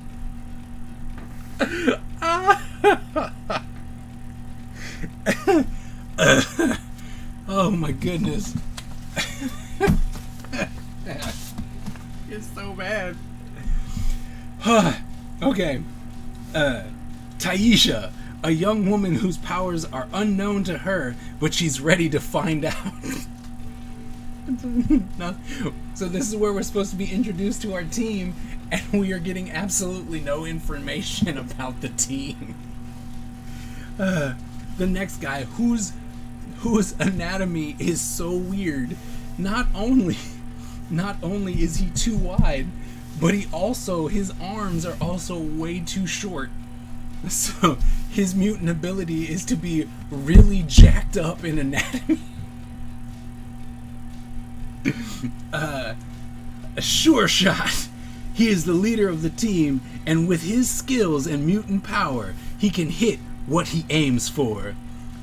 Oh my goodness. It's so bad. Okay. Taisha, a young woman whose powers are unknown to her, but she's ready to find out. No. So this is where we're supposed to be introduced to our team, and we are getting absolutely no information about the team. The next guy, whose anatomy is so weird. Not only is he too wide, but his arms are also way too short. So his mutant ability is to be really jacked up in anatomy. A Sure Shot. He is the leader of the team, and with his skills and mutant power, he can hit what he aims for.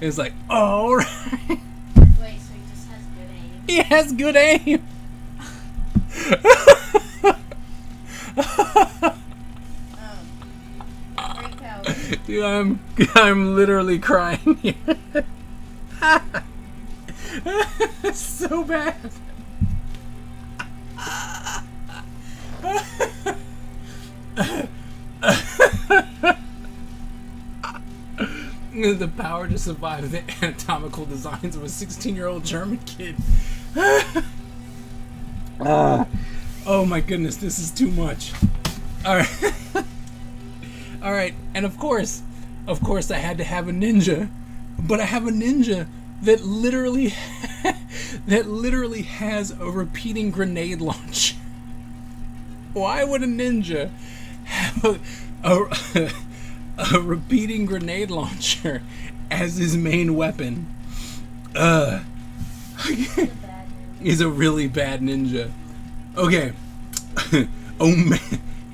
It's like, all right. Wait, so he just has good aim? He has good aim. Great power. Dude, I'm literally crying here. It's so bad. The power to survive the anatomical designs of a 16-year-old German kid. Oh my goodness, this is too much. Alright. Alright, and of course I had to have a ninja. But I have a ninja that literally has a repeating grenade launcher. Why would a ninja have a repeating grenade launcher as his main weapon? He's a really bad ninja. Okay.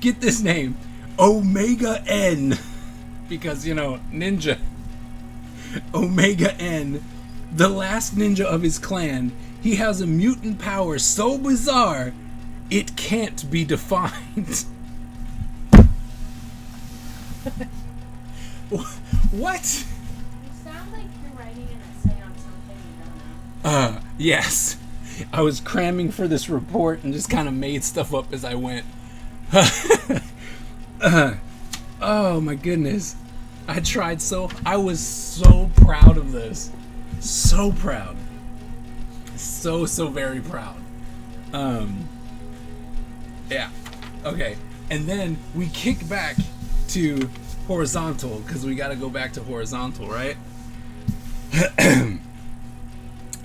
Get this name. Omega N. Because, ninja. Omega N. The last ninja of his clan. He has a mutant power so bizarre, it can't be defined. What? You sound like you're writing an essay on something you don't know. Yes. I was cramming for this report and just kind of made stuff up as I went. Oh my goodness. I was so proud of this. So proud. So very proud. Yeah. Okay. And then we kick back to horizontal because we got to go back to horizontal, right?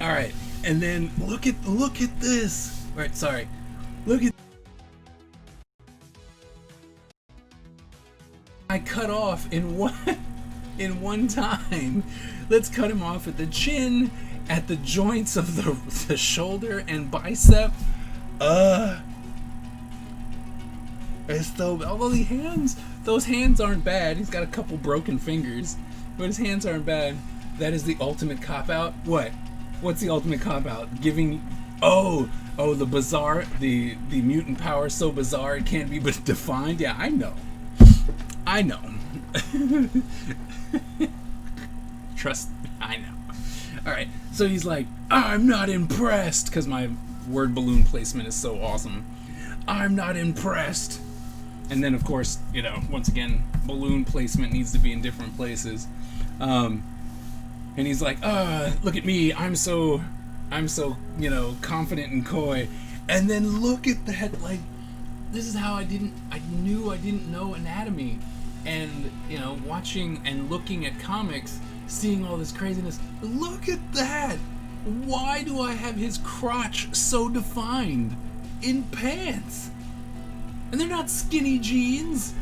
All right. And then look at this. Right, sorry. Look at I cut off in one time. Let's cut him off at the chin, at the joints of the shoulder and bicep. It's so although the hands, those hands aren't bad. He's got a couple broken fingers, but his hands aren't bad. That is the ultimate cop out. What? What's the ultimate cop out? Giving the bizarre, the mutant power so bizarre it can't be but defined. Yeah, I know. Trust me, I know. Alright, so he's like, I'm not impressed, because my word balloon placement is so awesome. I'm not impressed. And then, of course, once again, balloon placement needs to be in different places. And he's like, look at me, I'm so confident and coy. And then look at that, like, this is how I knew I didn't know anatomy. And, watching and looking at comics, seeing all this craziness. Look at that! Why do I have his crotch so defined in pants? And they're not skinny jeans.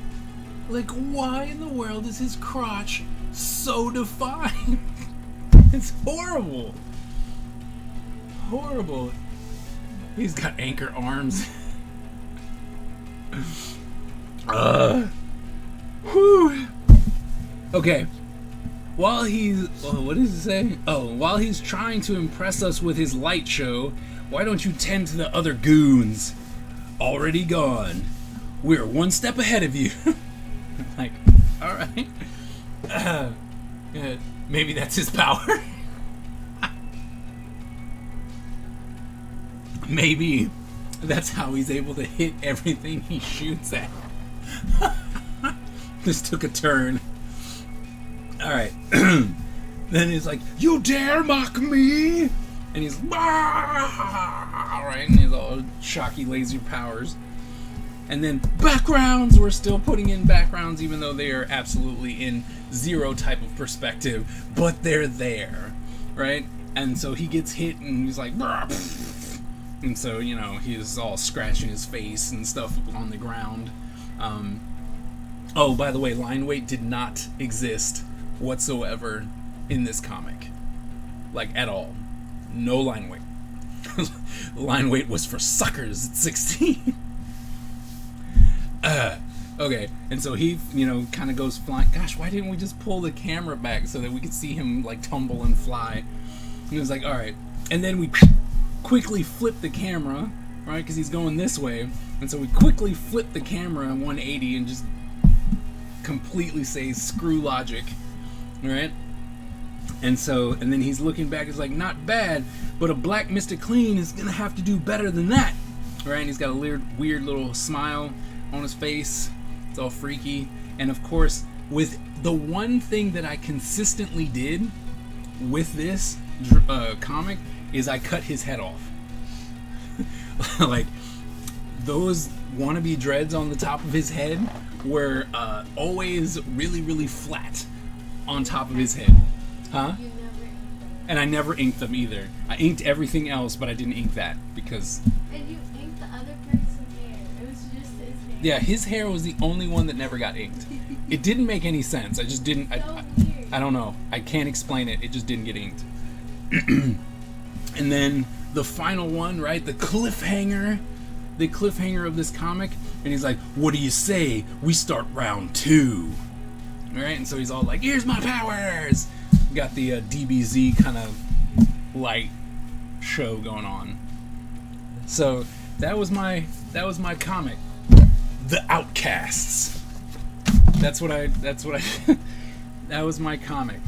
Like, why in the world is his crotch so defined? It's horrible. Horrible. He's got anchor arms. Whew. Okay. While he's... what does it say? While he's trying to impress us with his light show, why don't you tend to the other goons? Already gone. We're one step ahead of you. Like, alright. Maybe that's his power. Maybe that's how he's able to hit everything he shoots at. This took a turn. Alright. Then he's like, you dare mock me? And he's alright, and he's all shocky laser powers. And then backgrounds, we're still putting in backgrounds even though they are absolutely in zero type of perspective, but they're there, right? And so he gets hit and he's like, and so, he's all scratching his face and stuff on the ground. By the way, line weight did not exist whatsoever in this comic. Like, at all. No line weight. Line weight was for suckers at 16. Okay, and so he, kind of goes flying. Gosh, why didn't we just pull the camera back so that we could see him, like, tumble and fly? And he was like, alright. And then we quickly flip the camera, right, because he's going this way. And so we quickly flip the camera 180 and just completely say, screw logic, right? And then he's looking back, it's like, not bad, but a black Mr. Clean is gonna have to do better than that, right? And he's got a weird little smile on his face. It's all freaky. And of course, with the one thing that I consistently did with this comic is I cut his head off. Like, those wannabe dreads on the top of his head were always really flat on top of his head. Huh? You never inked them. And I never inked them either. I inked everything else, but I didn't ink that because... And you inked the other person's hair. It was just his hair. Yeah, his hair was the only one that never got inked. It didn't make any sense. I just didn't... I don't know. I can't explain it. It just didn't get inked. And then the final one, right? The cliffhanger of this comic. And he's like, what do you say? We start round 2. Alright, and so he's all like, here's my powers! Got the DBZ kind of light show going on. So that was my comic. The Outcasts. That's what I that was my comic.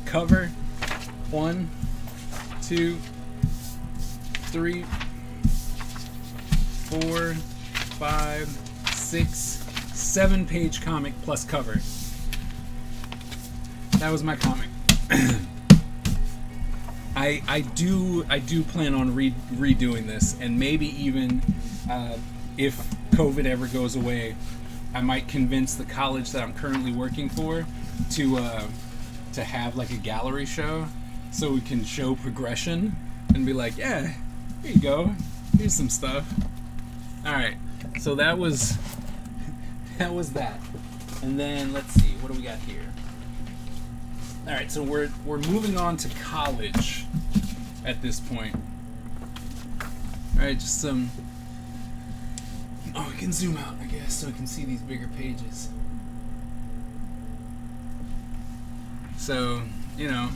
Cover 1, 2, 3, 4, 5, 6, 7-page comic plus cover. That was my comic. I do plan on redoing this, and maybe even if COVID ever goes away, I might convince the college that I'm currently working for to have like a gallery show, so we can show progression and be like, yeah, here you go, here's some stuff. All right, so that was that, and then let's see, what do we got here? All right, so we're moving on to college at this point. All right, just some. Oh, we can zoom out, I guess, so we can see these bigger pages. So, you know,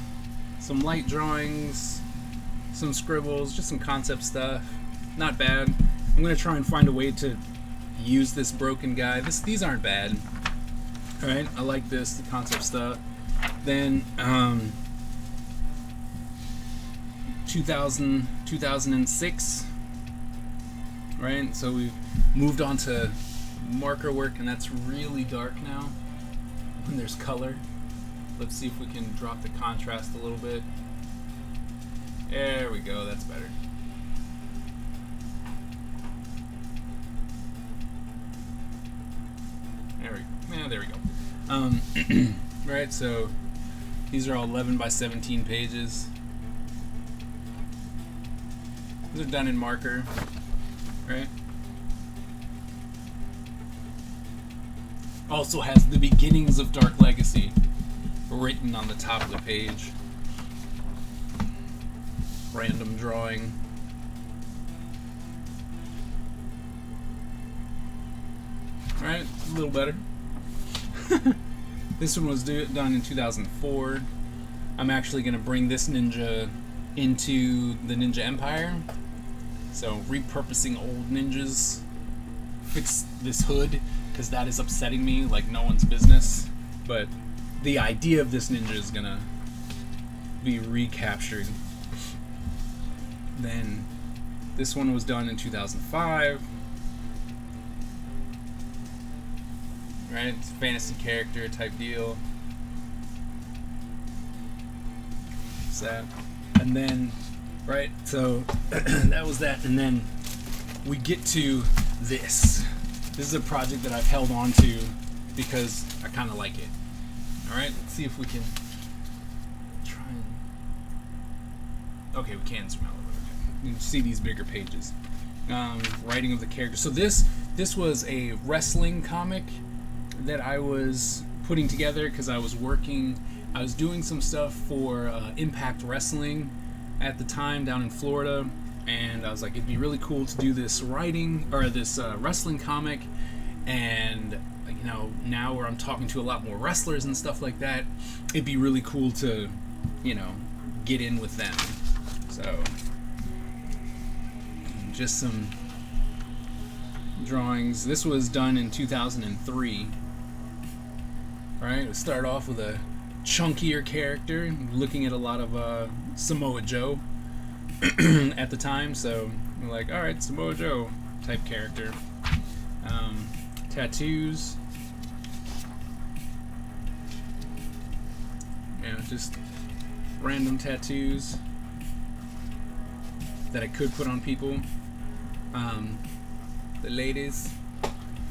some light drawings, some scribbles, just some concept stuff. Not bad. I'm gonna try and find a way to use this broken guy. These aren't bad. All right, I like this, the concept stuff. Then 2006, right? So we've moved on to marker work, and that's really dark now. And there's color. Let's see if we can drop the contrast a little bit. There we go, that's better. There we go. Right, so these are all 11 by 17 pages. These are done in marker, right? Also has the beginnings of Dark Legacy written on the top of the page. Random drawing. Alright, a little better. This one was done in 2004. I'm actually going to bring this ninja into the Ninja Empire. So, repurposing old ninjas. Fix this hood, because that is upsetting me like no one's business. But the idea of this ninja is going to be recaptured. Then, this one was done in 2005. Right, it's a fantasy character type deal. Sad. And then, right, so that was that, and then we get to this. This is a project that I've held on to because I kind of like it. Alright, let's see if we can try and... Okay, we can zoom out a little bit. You can see these bigger pages. Writing of the character. So this was a wrestling comic that I was putting together because I was doing some stuff for Impact Wrestling at the time down in Florida, and I was like, it'd be really cool to do this wrestling comic, and you know, now where I'm talking to a lot more wrestlers and stuff like that, it'd be really cool to, you know, get in with them. So just some drawings. This was done in 2003. Alright, we'll start off with a chunkier character, looking at a lot of Samoa Joe at the time, so we're like, alright, Samoa Joe type character. Tattoos. You know, just random tattoos that I could put on people. The ladies,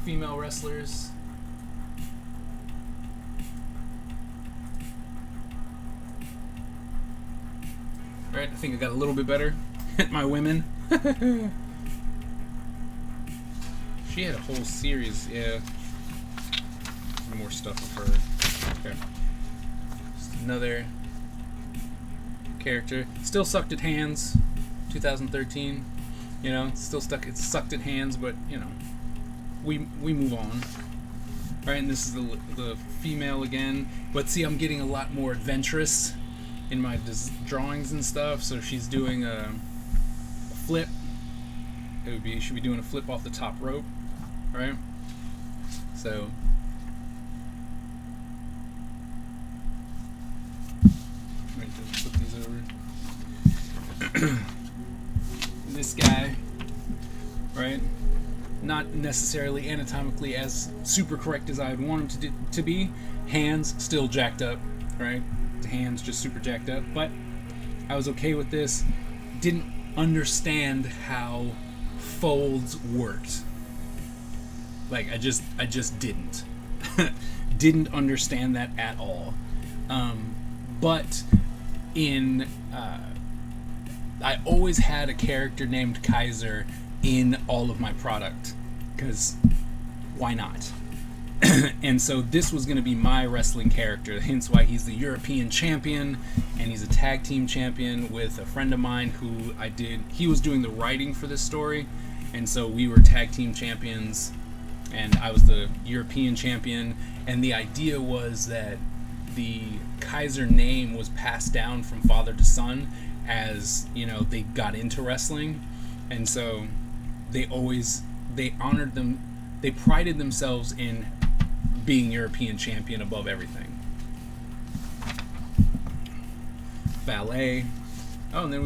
female wrestlers. Alright, I think I got a little bit better at my women. She had a whole series, yeah. More stuff of her. Okay. Just another character. Still sucked at hands. 2013. You know, it's sucked at hands, but you know, we move on. Right, and this is the female again. But see, I'm getting a lot more adventurous in my drawings and stuff. So she's doing a flip. Should be doing a flip off the top rope, right? So this guy, right? Not necessarily anatomically as super correct as I'd want him to be. Hands still jacked up, right? The hands just super jacked up, but I was okay with this. Didn't understand how folds worked. Like I just didn't didn't understand that at all. But in I always had a character named Kaiser in all of my product, because why not? And so this was going to be my wrestling character, hence why he's the European champion, and he's a tag team champion with a friend of mine who he was doing the writing for this story, and so we were tag team champions, and I was the European champion, and the idea was that the Kaiser name was passed down from father to son as, you know, they got into wrestling, and so they honored them, they prided themselves in being European champion above everything. Valet. Oh, and then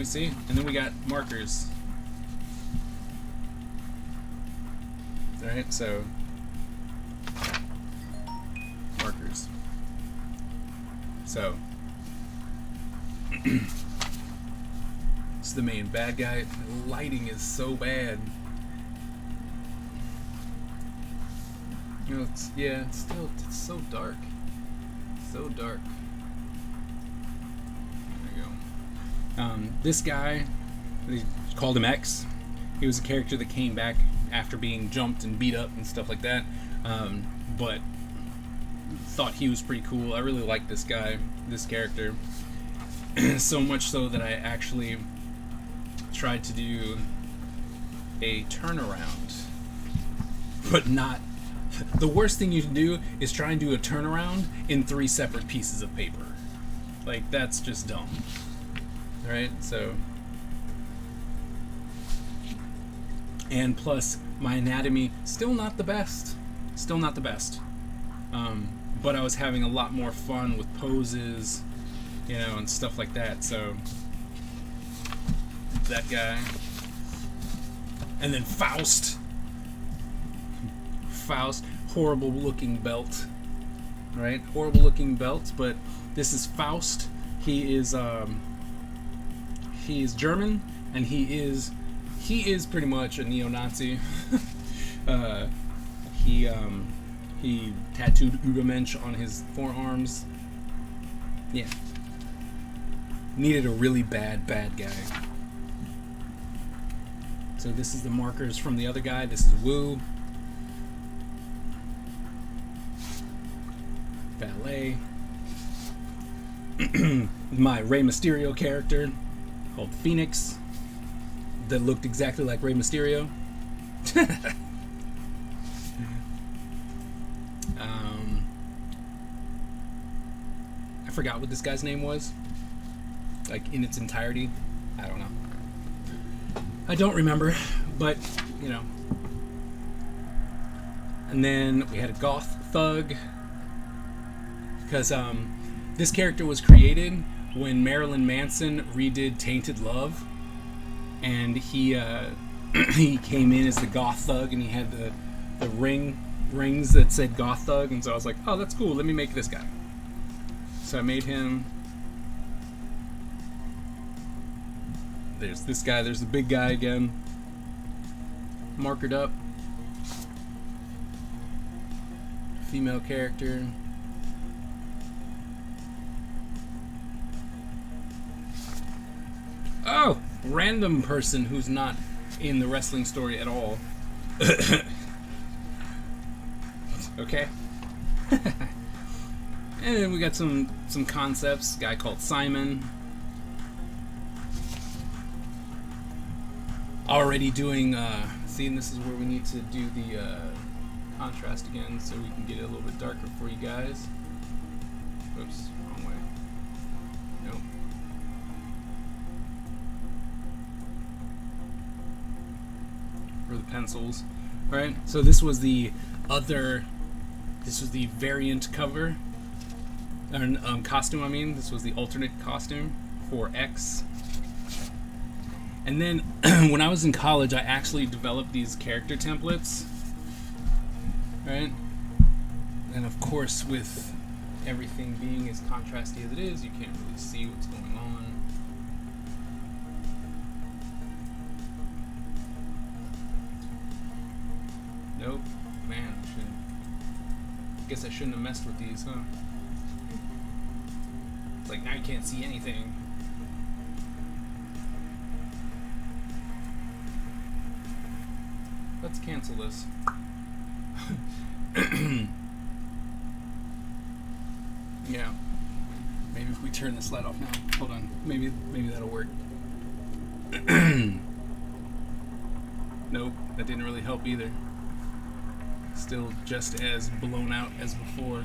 we got markers. Alright, so markers. So it's the main bad guy. The lighting is so bad. You know, it's so dark. So dark. There you go. This guy, they called him X. He was a character that came back after being jumped and beat up and stuff like that. But thought he was pretty cool. I really liked this character. So much so that I actually tried to do a turnaround. But not... The worst thing you can do is try and do a turnaround in 3 separate pieces of paper. Like, that's just dumb. Alright, so... And plus, my anatomy, still not the best. But I was having a lot more fun with poses, you know, and stuff like that, so... That guy. And then Faust, horrible looking belt, right? Horrible looking belt, but this is Faust. He is German, and he is pretty much a neo-Nazi. He tattooed Übermensch on his forearms. Yeah. Needed a really bad guy. So this is the markers from the other guy. This is Wu. Valet. My Rey Mysterio character called Phoenix that looked exactly like Rey Mysterio. I forgot what this guy's name was, like in its entirety. I don't know. I don't remember, but you know. And then we had a goth thug, because this character was created when Marilyn Manson redid Tainted Love, and he he came in as the goth thug, and he had the rings that said goth thug, and so I was like, oh, that's cool, let me make this guy. So I made him. There's this guy, there's the big guy again, markered up. Female character. Oh, random person who's not in the wrestling story at all. Okay. And then we got some concepts. A guy called Simon. Already doing, see, and this is where we need to do the contrast again so we can get it a little bit darker for you guys. Oops, wrong way. Nope. For the pencils. Alright, so this was the variant cover, or costume, I mean. This was the alternate costume for X. And then when I was in college, I actually developed these character templates, right? And of course, with everything being as contrasty as it is, you can't really see what's going on. Nope. Man, guess I shouldn't have messed with these, huh? It's like now you can't see anything. Let's cancel this. Yeah. Maybe if we turn this light off now. Hold on. Maybe that'll work. Nope, that didn't really help either. Still just as blown out as before.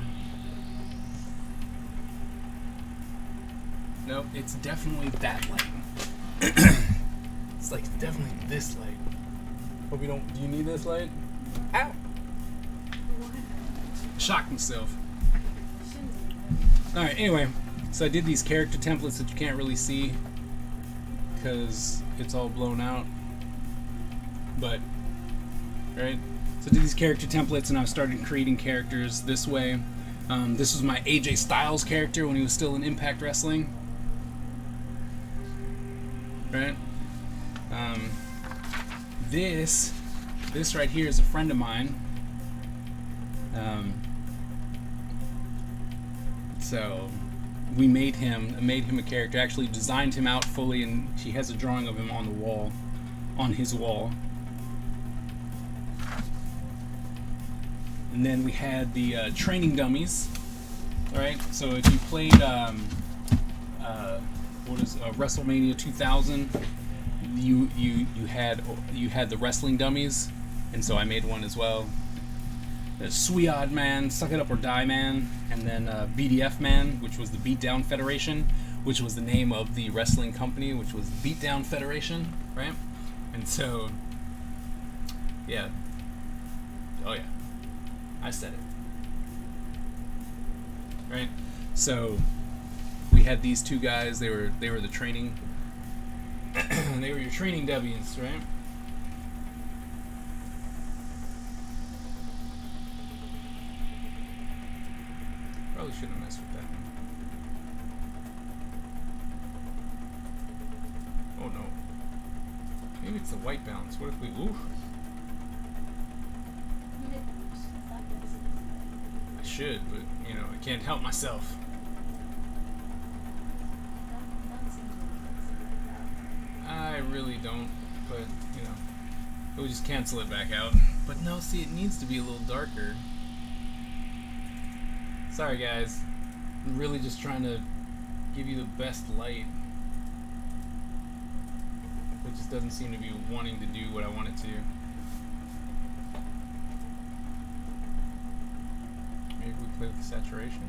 Nope, it's definitely that light. It's like definitely this light. Hope you don't. Do you need this light? Ow! Shocked myself. Alright, anyway. So I did these character templates that you can't really see because it's all blown out. But, right? So I did these character templates and I started creating characters this way. This was my AJ Styles character when he was still in Impact Wrestling. Right? This right here is a friend of mine. So we made him a character. Actually designed him out fully, and he has a drawing of him on the wall, on his wall. And then we had the training dummies. All right. So if you played WrestleMania 2000, you had the wrestling dummies, and so I made one as well. There's Sweeodd Man, Suck It Up or Die Man, and then BDF Man, which was the Beatdown Federation, which was the name of the wrestling company, which was Beatdown Federation, right? And so, yeah. Oh yeah, I said it. Right? So we had these two guys. They were the training. They were your training W's, right? Probably shouldn't have messed with that one. Oh no. Maybe it's the white balance. What if we... Oof. I should, but, I can't help myself. I really don't, but, we'll just cancel it back out. But no, see, it needs to be a little darker. Sorry, guys. I'm really just trying to give you the best light. It just doesn't seem to be wanting to do what I want it to. Maybe we play with the saturation.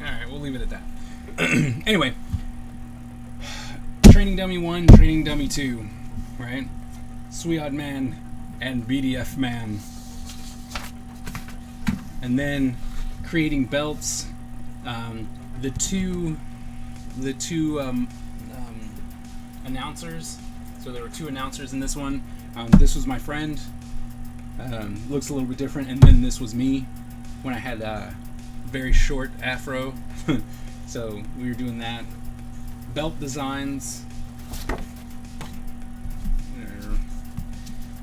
Alright, we'll leave it at that. Anyway. Training Dummy 1, Training Dummy 2, right? Sweeodd Man and BDF Man. And then creating belts. The two announcers. So there were two announcers in this one. This was my friend. Looks a little bit different. And then this was me when I had a very short afro. So we were doing that. Belt designs.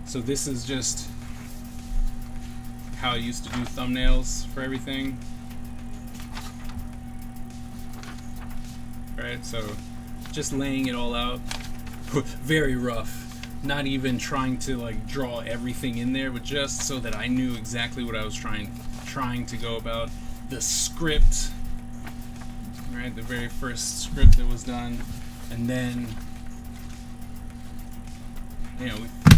So this is just how I used to do thumbnails for everything. Right, so just laying it all out. Very rough. Not even trying to draw everything in there, but just so that I knew exactly what I was trying to go about. The script. Right, the very first script that was done. And then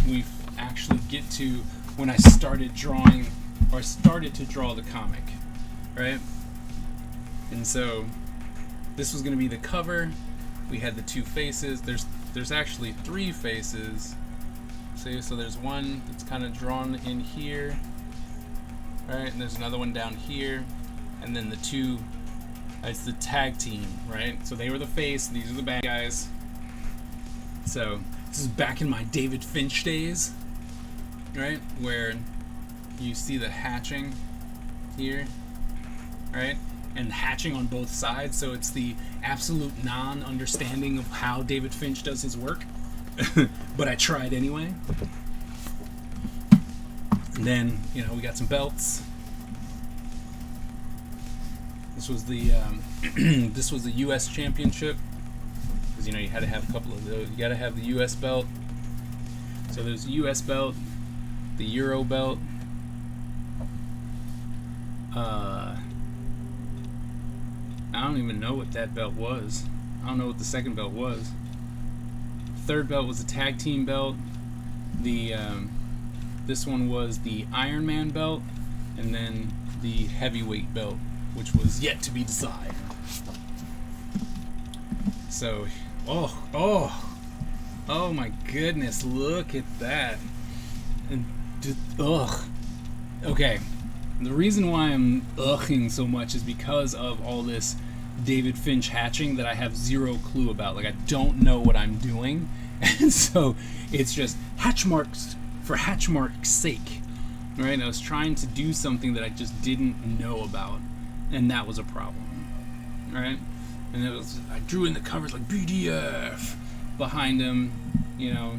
we actually get to when I started drawing, or started to draw the comic, right? And so this was going to be the cover. We had the two faces. There's actually three faces. See, so there's one that's kind of drawn in here, right? And there's another one down here, and then the two, it's the tag team, right? So they were the face, these are the bad guys. So this is back in my David Finch days, right? Where you see the hatching here, right? And hatching on both sides, so it's the absolute non-understanding of how David Finch does his work. But I tried anyway. And then, you know, we got some belts. This was the this was the U.S. Championship, because, you know, you had to have a couple of those. You got to have the U.S. belt. So there's the U.S. belt, the Euro belt. I don't even know what that belt was. I don't know what the second belt was. Third belt was the tag team belt. The this one was the Iron Man belt, and then the heavyweight belt, which was yet to be decided. So, oh my goodness, look at that. And okay. The reason why I'm ughing so much is because of all this David Finch hatching that I have zero clue about. Like, I don't know what I'm doing. And so it's just hatch marks for hatch mark's sake. Right? And I was trying to do something that I just didn't know about. And that was a problem. Right? And it was, I drew in the covers like BDF behind him, you know.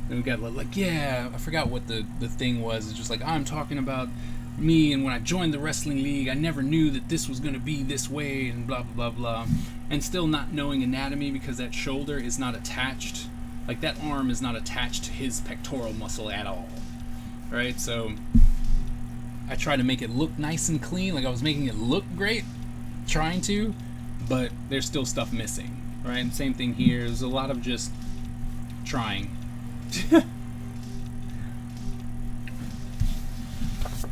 And we got like, yeah, I forgot what the thing was. It's just like, I'm talking about me, and when I joined the wrestling league, I never knew that this was going to be this way, and blah, blah, blah, blah. And still not knowing anatomy, because that shoulder is not attached. Like, that arm is not attached to his pectoral muscle at all. Right? So I tried to make it look nice and clean. Like, I was making it look great, trying to, but there's still stuff missing. Right? And same thing here. There's a lot of just trying.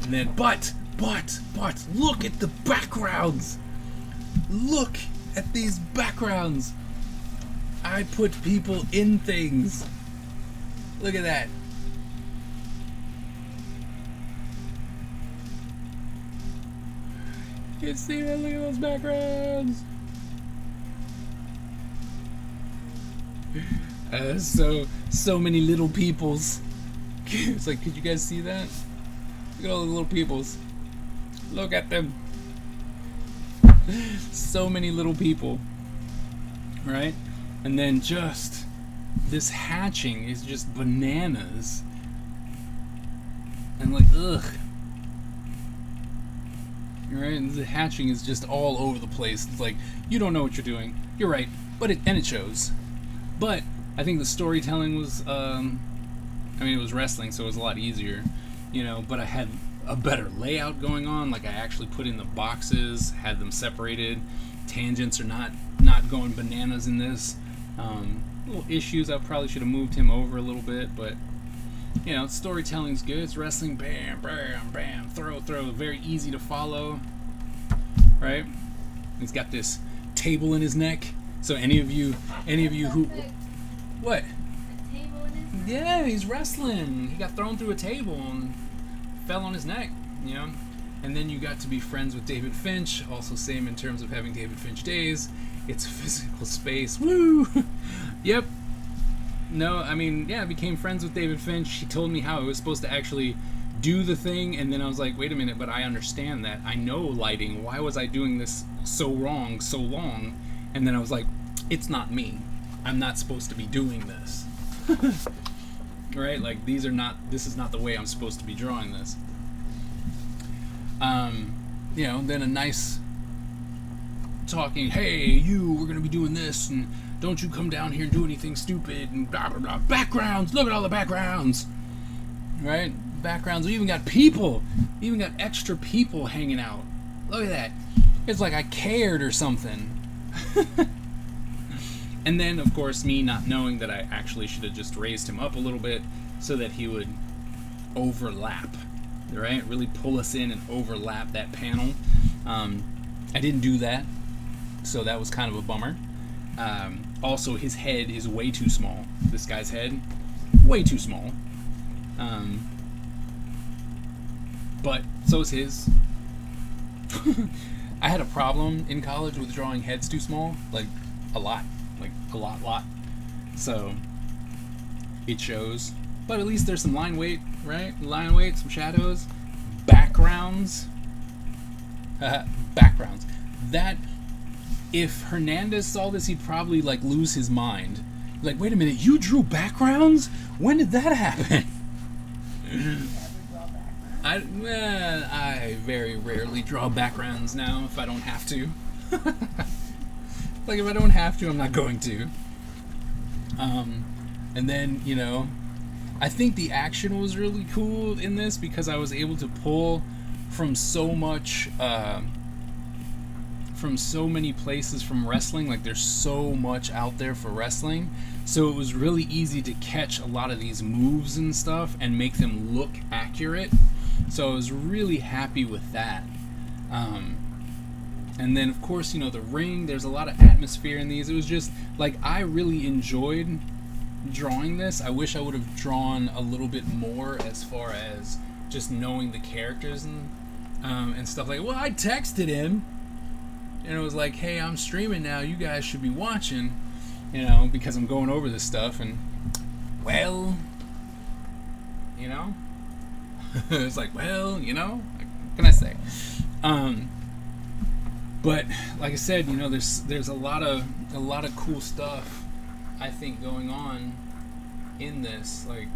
And then, but, look at the backgrounds. Look at these backgrounds. I put people in things. Look at that. You can see that? Look at those backgrounds. So many little peoples. It's like, could you guys see that? Look at all the little peoples. Look at them. So many little people. Right? And then just this hatching is just bananas. And like, ugh. Right? And the hatching is just all over the place. It's like, you don't know what you're doing. You're right. But it shows. But I think the storytelling was, it was wrestling, so it was a lot easier, you know, but I had a better layout going on. Like, I actually put in the boxes, had them separated. Tangents are not going bananas in this. Little issues, I probably should have moved him over a little bit, but, you know, storytelling's good. It's wrestling, bam, bam, bam, throw, very easy to follow, right? He's got this table in his neck, so any of you who... What? A table in his neck? Yeah, he's wrestling. He got thrown through a table and fell on his neck, you know? And then you got to be friends with David Finch. Also same in terms of having David Finch days. It's physical space. Woo! Yep. No, I became friends with David Finch. He told me how I was supposed to actually do the thing, and then I was like, wait a minute, but I understand that. I know lighting. Why was I doing this so wrong so long? And then I was like, it's not me. I'm not supposed to be doing this. Right? Like, this is not the way I'm supposed to be drawing this. You know, then a nice talking, hey, we're gonna be doing this, and don't you come down here and do anything stupid, and blah, blah, blah. Backgrounds, look at all the backgrounds. Right? Backgrounds, we even got people. We even got extra people hanging out. Look at that. It's like I cared or something. And then, of course, me not knowing that I actually should have just raised him up a little bit so that he would overlap, right? Really pull us in and overlap that panel. I didn't do that, so that was kind of a bummer. Also, his head is way too small. This guy's head, way too small. but so's his. I had a problem in college with drawing heads too small, like a lot. So it shows. But at least there's some line weight, right? Line weight, some shadows, backgrounds. Backgrounds. That, if Hernandez saw this, he'd probably like lose his mind. Like, wait a minute, you drew backgrounds? When did that happen? I very rarely draw backgrounds now if I don't have to. Like, if I don't have to, I'm not going to. And then, you know, I think the action was really cool in this because I was able to pull from so much, from so many places from wrestling. Like, there's so much out there for wrestling. So it was really easy to catch a lot of these moves and stuff and make them look accurate. So I was really happy with that. And then, of course, you know, the ring, there's a lot of atmosphere in these. It was just, like, I really enjoyed drawing this. I wish I would have drawn a little bit more as far as just knowing the characters and stuff like, well, I texted him. And it was like, hey, I'm streaming now. You guys should be watching, you know, because I'm going over this stuff. And, well, you know, it's like, well, you know, what can I say? But like I said, you know, there's a lot of cool stuff, I think, going on in this. Like,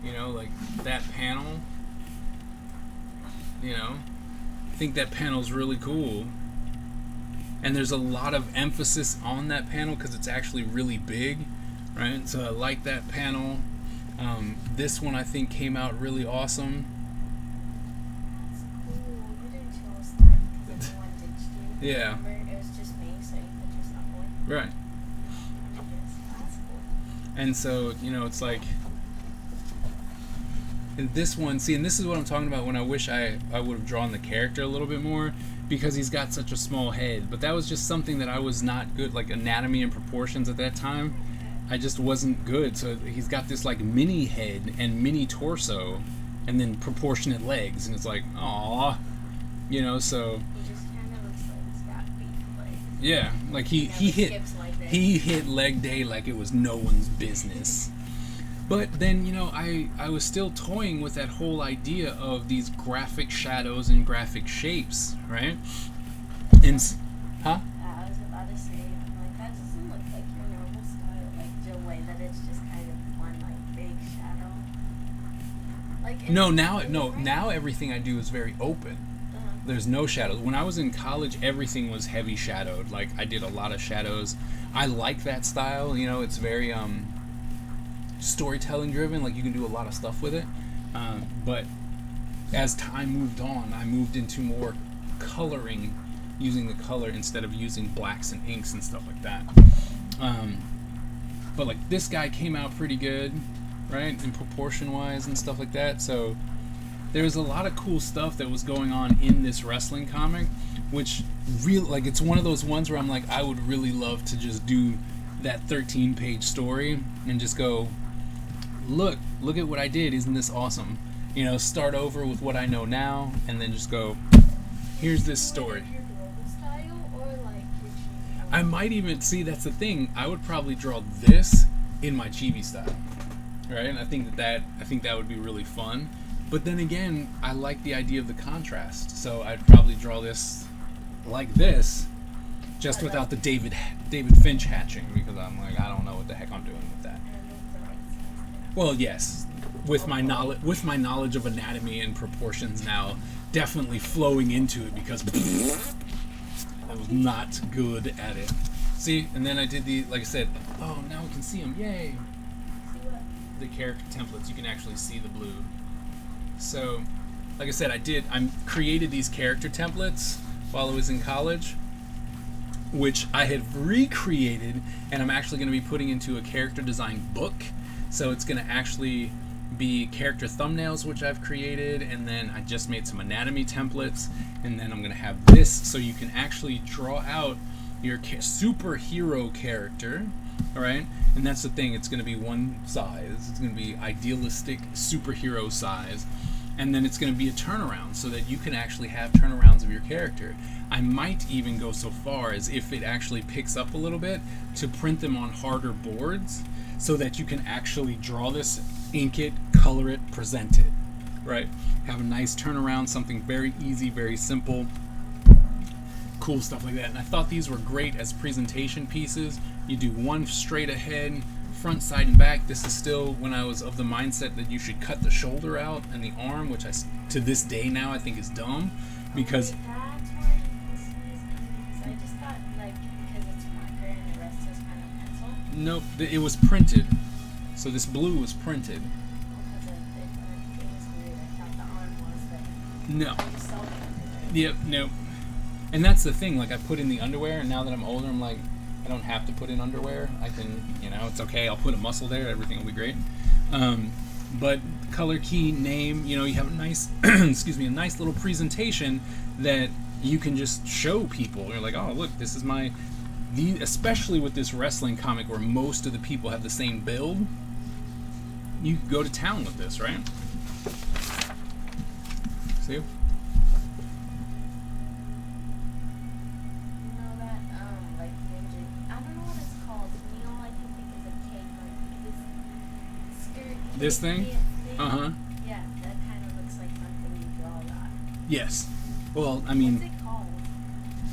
you know, like that panel, you know, I think that panel's really cool. And there's a lot of emphasis on that panel because it's actually really big, right? So I like that panel. This one I think came out really awesome. That's cool. You didn't tell us that because everyone ditched you. Yeah. Remember, it was just me, so you could just not go. Right. That's cool. And so, you know, it's like in this one, see, and this is what I'm talking about when I wish I would have drawn the character a little bit more because he's got such a small head. But that was just something that I was not good, like anatomy and proportions at that time. I just wasn't good. So he's got this like mini head and mini torso and then proportionate legs. And it's like, aw, you know, so. He just kind of looks like he's got weak legs. Yeah, like he hit leg day like it was no one's business. But then, you know, I was still toying with that whole idea of these graphic shadows and graphic shapes, right? And, huh? I was about to say, I'm like, that doesn't look like your normal style, like the way that it's just kind of one like big shadow. Like Now everything I do is very open. There's no shadows. When I was in college, everything was heavy shadowed. Like, I did a lot of shadows. I like that style. You know, it's very storytelling driven. Like, you can do a lot of stuff with it. But as time moved on, I moved into more coloring, using the color instead of using blacks and inks and stuff like that. But like, this guy came out pretty good, right, in proportion wise and stuff like that. So there's a lot of cool stuff that was going on in this wrestling comic, which like, it's one of those ones where I'm like, I would really love to just do that 13-page story and just go, look at what I did, isn't this awesome? You know, start over with what I know now and then just go, here's this story. Your global style or like your chibi? I might even, see, that's the thing, I would probably draw this in my chibi style, right? And I think that would be really fun. But then again, I like the idea of the contrast, so I'd probably draw this like this, just without the David Finch hatching, because I'm like, I don't know what the heck I'm doing with that. Well, yes, with my knowledge of anatomy and proportions now, definitely flowing into it, because I was not good at it. See, and then I did like I said, oh, now we can see them, yay! The character templates, you can actually see the blue. So, like I said, I created these character templates while I was in college, which I had recreated, and I'm actually going to be putting into a character design book. So it's going to actually be character thumbnails, which I've created, and then I just made some anatomy templates, and then I'm going to have this so you can actually draw out your superhero character, All right, and that's the thing. It's going to be one size. It's going to be idealistic superhero size, and then it's going to be a turnaround so that you can actually have turnarounds of your character. I might even go so far as, if it actually picks up a little bit, to print them on harder boards so that you can actually draw this, ink it, color it, present it, right? Have a nice turnaround, something very easy, very simple, cool stuff like that. And I thought these were great as presentation pieces. You do one straight ahead, front, side, and back. This is still when I was of the mindset that you should cut the shoulder out and the arm, which to this day now I think is dumb, because Wait, that's why this is. So I just thought, like, because it's marker and the rest is kind of pencil. nope, it was printed. So this blue was printed. Because it was weird. I thought the arm was the. No. Like, self-printed. Yep, nope. And that's the thing, like, I put in the underwear, and now that I'm older, I'm like, I don't have to put in underwear. I can, it's okay. I'll put a muscle there. Everything will be great. But color key, name, you have a nice, excuse me, a nice little presentation that you can just show people. You're like, oh, look, this is especially with this wrestling comic where most of the people have the same build, you can go to town with this, right? See? Like ninja. I don't know what it's called. I think is a cake, like this skirt. This thing? Uh-huh. Yeah, that kind of looks like something you draw that. Yes. Well, I What's mean, it called?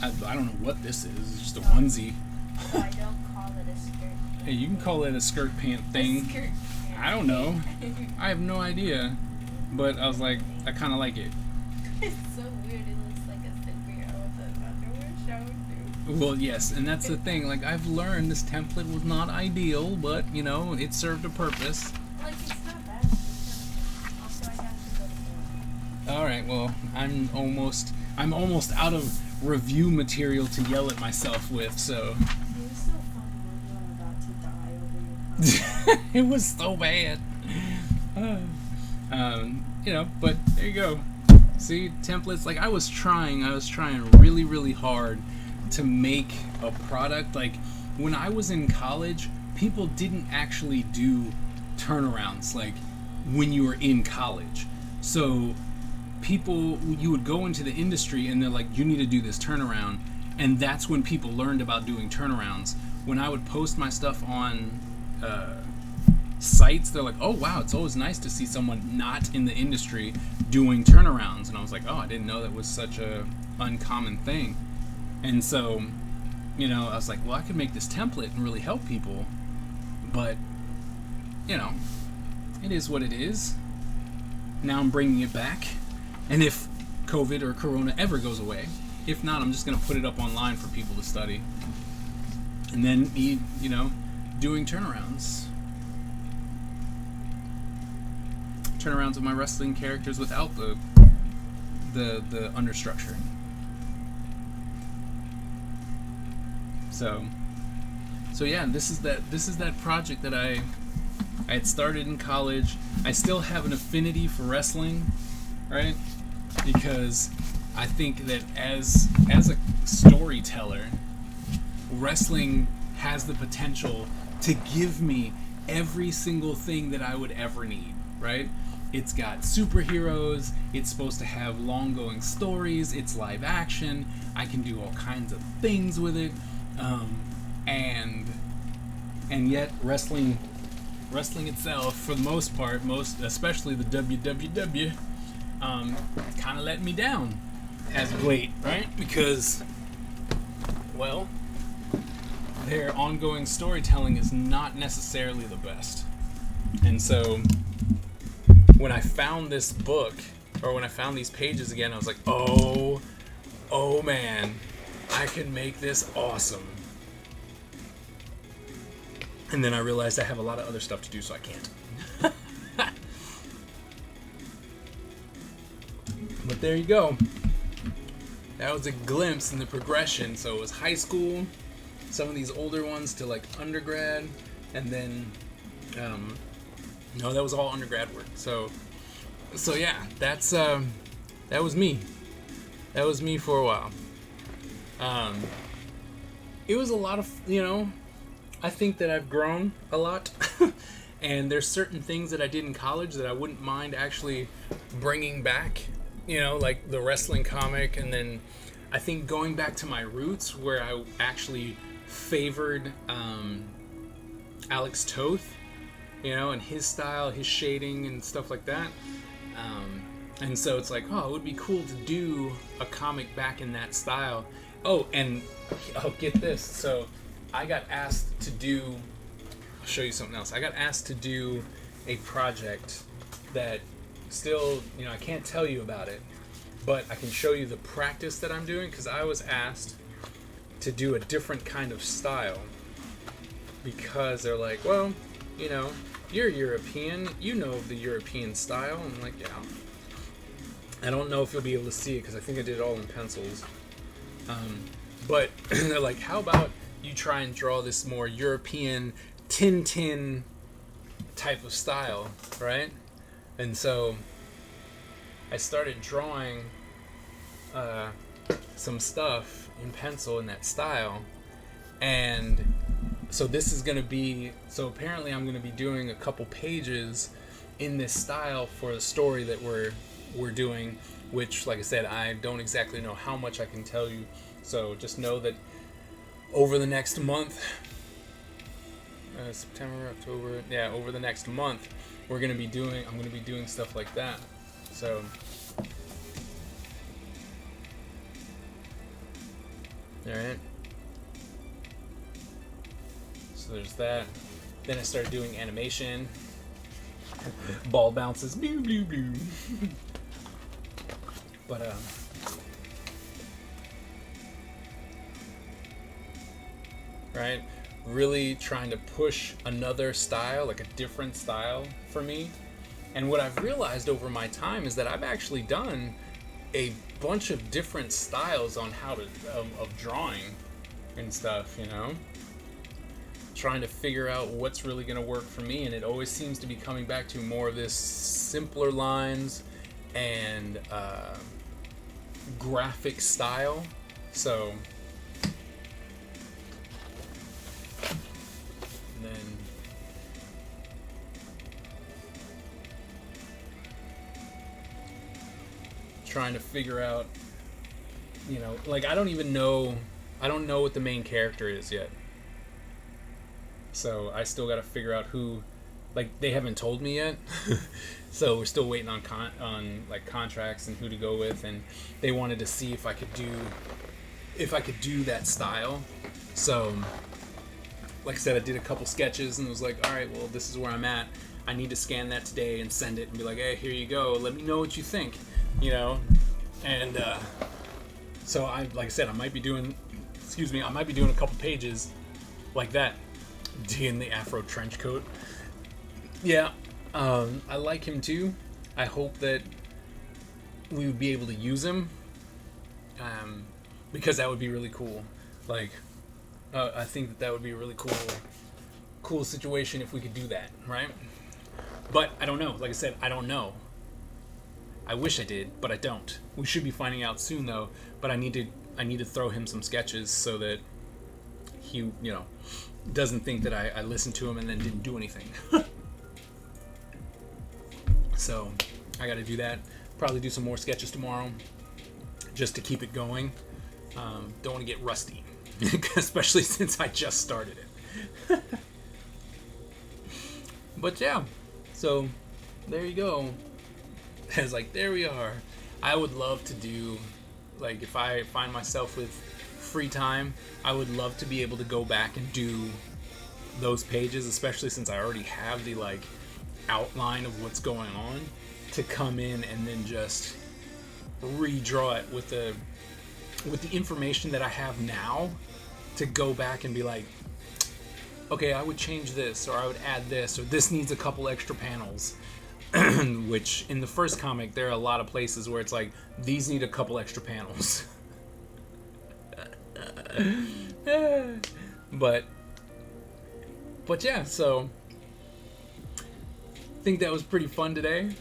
I don't know what this is. It's just a onesie. So I don't call it a skirt. Hey, you can call it a skirt pant thing. A skirt. I don't know. I have no idea. But I was like, I kind of like it. It's so weird. It looks like a superhero with an underwear show too. Well, yes, and that's the thing. Like, I've learned this template was not ideal, but, it served a purpose. Like, it's not bad. Also, I have to go to work. All right, well, I'm almost out of review material to yell at myself with, so It was so fun when you were about to die over your it was so bad. But there you go. See, templates, like I was trying really, really hard to make a product. Like, when I was in college, people didn't actually do turnarounds like when you were in college. So you would go into the industry and they're like, you need to do this turnaround, and that's when people learned about doing turnarounds. When I would post my stuff on sites, they're like, oh wow, it's always nice to see someone not in the industry doing turnarounds. And I was like, oh, I didn't know that was such a uncommon thing. And so I was like, well, I could make this template and really help people, but it is what it is. Now I'm bringing it back, and if COVID or Corona ever goes away, if not, I'm just going to put it up online for people to study, and then me doing turnarounds of my wrestling characters without the understructure. So yeah, this is that project that I had started in college. I still have an affinity for wrestling, right? Because I think that as a storyteller, wrestling has the potential to give me every single thing that I would ever need, right? It's got superheroes, it's supposed to have long-going stories, it's live action, I can do all kinds of things with it, and yet wrestling itself, for the most part, especially the WWW, kind of let me down as of late, right? Because, well, their ongoing storytelling is not necessarily the best. And so when I found this book, or when I found these pages again, I was like, oh man, I can make this awesome. And then I realized I have a lot of other stuff to do, so I can't. But there you go. That was a glimpse in the progression. So it was high school, some of these older ones to like undergrad, and then no, that was all undergrad work. So yeah, that was me. That was me for a while. It was a lot of, I think that I've grown a lot. And there's certain things that I did in college that I wouldn't mind actually bringing back, like the wrestling comic. And then I think going back to my roots where I actually favored Alex Toth, and his style, his shading and stuff like that. And so it's like, it would be cool to do a comic back in that style. Oh, and I'll get this. So I got asked to do, I'll show you something else. I got asked to do a project that still, I can't tell you about it, but I can show you the practice that I'm doing, because I was asked to do a different kind of style, because they're like, well, you're European, the European style. I'm like, yeah. I don't know if you'll be able to see it because I think I did it all in pencils. But they're like, how about you try and draw this more European Tintin type of style, right? And so I started drawing some stuff in pencil in that style. And so this is going to be, so apparently I'm going to be doing a couple pages in this style for the story that we're doing, which, like I said, I don't exactly know how much I can tell you. So just know that over the next month, September, October, over the next month, I'm going to be doing stuff like that. So all right. So there's that. Then I started doing animation. Ball bounces. Blue, blue, blue. But, right? Really trying to push another style, like a different style for me. And what I've realized over my time is that I've actually done a bunch of different styles on how to, of drawing and stuff, trying to figure out what's really going to work for me. And it always seems to be coming back to more of this simpler lines and graphic style. So then trying to figure out, like I don't know what the main character is yet. So I still got to figure out who, like they haven't told me yet. So we're still waiting on contracts and who to go with, and they wanted to see if I could do that style. So like I said, I did a couple sketches and was like, all right, well, this is where I'm at. I need to scan that today and send it and be like, hey, here you go. Let me know what you think, And so I might be doing a couple pages like that. In the Afro trench coat. Yeah, I like him too. I hope that we would be able to use him, because that would be really cool. Like, I think that would be a really cool situation if we could do that, right? But I don't know. Like I said, I don't know. I wish I did, but I don't. We should be finding out soon, though. But I need to throw him some sketches so that he, doesn't think that I listened to him and then didn't do anything. So I got to do that. Probably do some more sketches tomorrow, just to keep it going. Don't want to get rusty, especially since I just started it. But yeah, so there you go. I was like, there we are. I would love to do, like, if I find myself with free time, I would love to be able to go back and do those pages, especially since I already have the outline of what's going on, to come in and then just redraw it with the information that I have now, to go back and be like, okay, I would change this, or I would add this, or this needs a couple extra panels. Which in the first comic there are a lot of places where it's like, these need a couple extra panels. But yeah, so I think that was pretty fun today,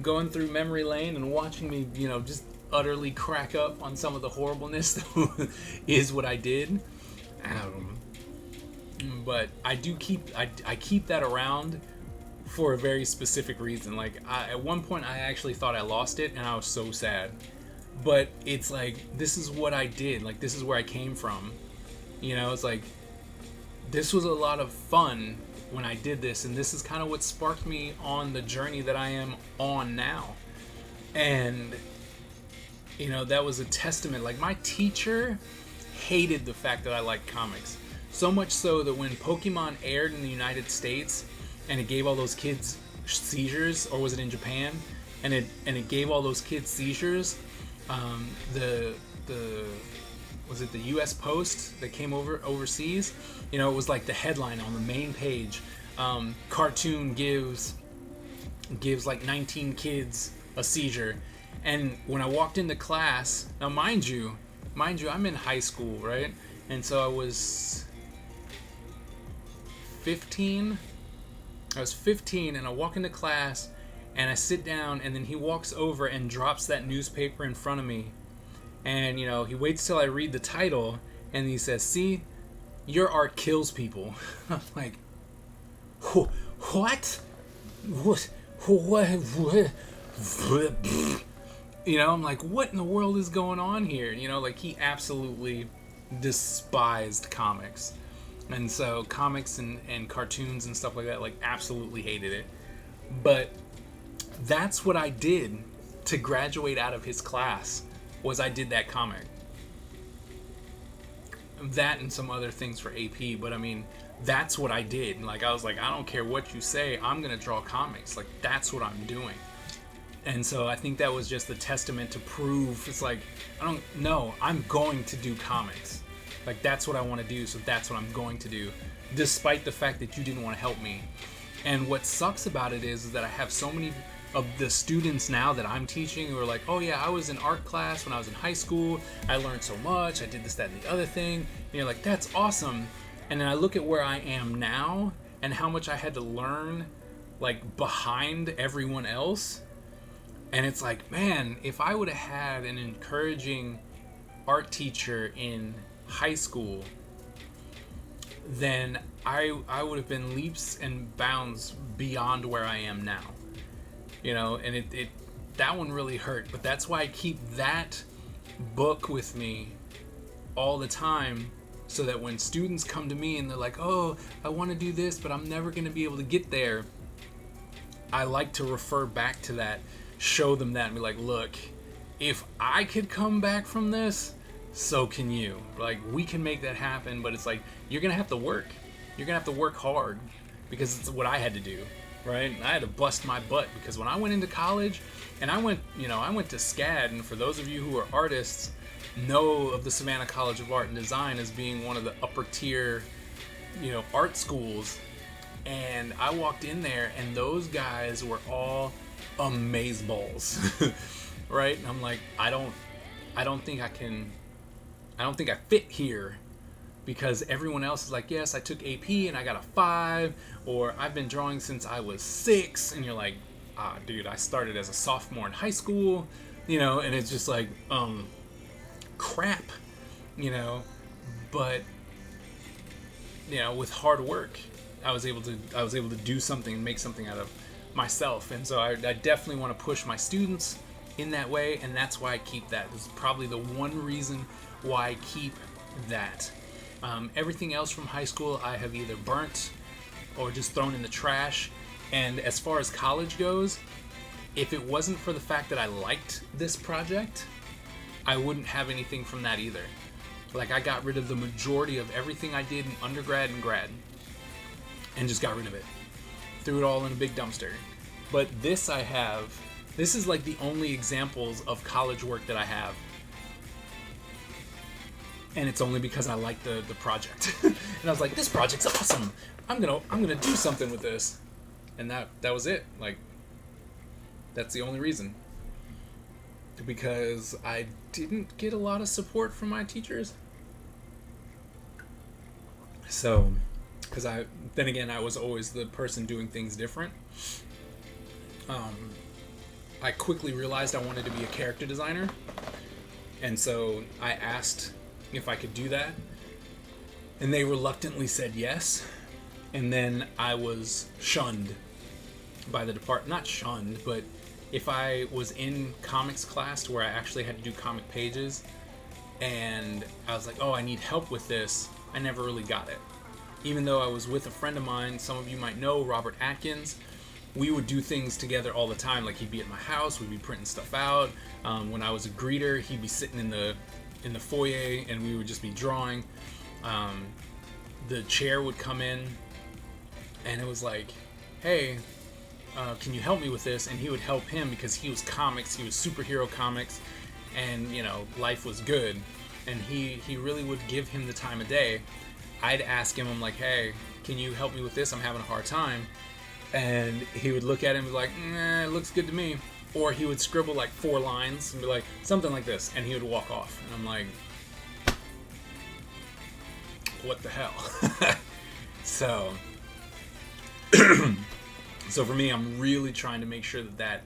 going through memory lane and watching me, just utterly crack up on some of the horribleness that is what I did. but I keep that around for a very specific reason. Like at one point I actually thought I lost it and I was so sad, but it's like, this is what I did, like this is where I came from, you know. It's like, this was a lot of fun when I did this, and this is kind of what sparked me on the journey that I am on now. And you know, that was a testament. Like, my teacher hated the fact that I liked comics, so much so that when Pokemon aired in the United States and it gave all those kids seizures, or was it in Japan, and it gave all those kids seizures, the was it the U.S. Post that came overseas? You know, it was like the headline on the main page: cartoon gives like 19 kids a seizure. And when I walked into class, now mind you, I'm in high school, right? And so I was 15. And I walk into class and I sit down, and then he walks over and drops that newspaper in front of me. And, you know, he waits till I read the title, and he says, "See, your art kills people." I'm like, what? What? You know, I'm like, what in the world is going on here? You know, like, he absolutely despised comics. And so comics and cartoons and stuff like that, like, absolutely hated it. But that's what I did to graduate out of his class, was I did that comic. That and some other things for AP, but I mean, that's what I did. Like, I was like, I don't care what you say, I'm gonna draw comics. Like, that's what I'm doing. And so I think that was just a testament to prove, it's like, I'm going to do comics. Like, that's what I want to do, so that's what I'm going to do, despite the fact that you didn't want to help me. And what sucks about it is that I have so many of the students now that I'm teaching who are like, oh yeah, I was in art class when I was in high school, I learned so much, I did this, that, and the other thing. And you're like, that's awesome. And then I look at where I am now and how much I had to learn, like, behind everyone else. And it's like, man, if I would have had an encouraging art teacher in high school, then I would have been leaps and bounds beyond where I am now. You know, and it that one really hurt. But that's why I keep that book with me all the time, so that when students come to me and they're like, oh, I want to do this, but I'm never going to be able to get there, I like to refer back to that, show them that, and be like, look, if I could come back from this, so can you. Like, we can make that happen, but it's like, you're gonna have to work. You're gonna have to work hard, because it's what I had to do, right? I had to bust my butt, because when I went into college, and I went to SCAD, and for those of you who are artists, know of the Savannah College of Art and Design as being one of the upper tier, art schools. And I walked in there, and those guys were all amazeballs, right? And I'm like, I don't think I fit here, because everyone else is like, yes, I took AP and I got a 5, or I've been drawing since I was 6, and you're like, dude, I started as a sophomore in high school, and it's just like, crap, but with hard work, I was able to do something and make something out of myself. And so I definitely want to push my students in that way, and that's why I keep that. This is probably the one reason why I keep that. Everything else from high school I have either burnt or just thrown in the trash. And as far as college goes, if it wasn't for the fact that I liked this project, I wouldn't have anything from that either. Like, I got rid of the majority of everything I did in undergrad and grad, and just got rid of it. Threw it all in a big dumpster. But this is like the only examples of college work that I have. And it's only because I like the project. And I was like, this project's awesome. I'm gonna do something with this. And that was it. Like, that's the only reason. Because I didn't get a lot of support from my teachers. So, because I was always the person doing things different. I quickly realized I wanted to be a character designer. And so I asked if I could do that. And they reluctantly said yes. And then I was shunned by the department. Not shunned, but if I was in comics class where I actually had to do comic pages, and I was like, oh, I need help with this, I never really got it. Even though I was with a friend of mine, some of you might know, Robert Atkins, we would do things together all the time. Like, he'd be at my house, we'd be printing stuff out. When I was a greeter, he'd be sitting in the foyer, and we would just be drawing. The chair would come in, and it was like, hey, can you help me with this? And he would help him because he was comics, he was superhero comics, and, you know, life was good. And he really would give him the time of day. I'd ask him, I'm like, hey, can you help me with this? I'm having a hard time. And he would look at him and be like, nah, it looks good to me. Or he would scribble like 4 lines and be like, something like this, and he would walk off. And I'm like, what the hell? So for me, I'm really trying to make sure that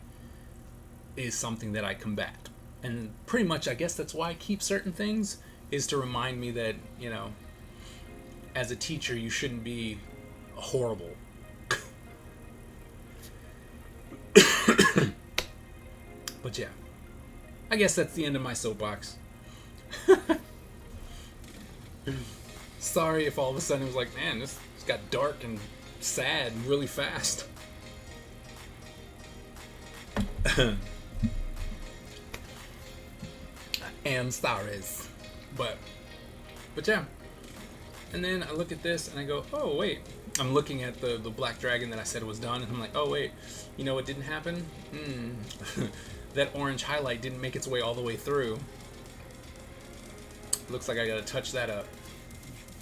is something that I combat. And pretty much, I guess that's why I keep certain things, is to remind me that, you know, as a teacher, you shouldn't be horrible. But yeah, I guess that's the end of my soapbox. Sorry if all of a sudden it was like, man, this got dark and sad really fast. And sorries. But yeah. And then I look at this and I go, oh wait. I'm looking at the black dragon that I said was done, and I'm like, oh wait, you know what didn't happen? That orange highlight didn't make its way all the way through. Looks like I gotta touch that up.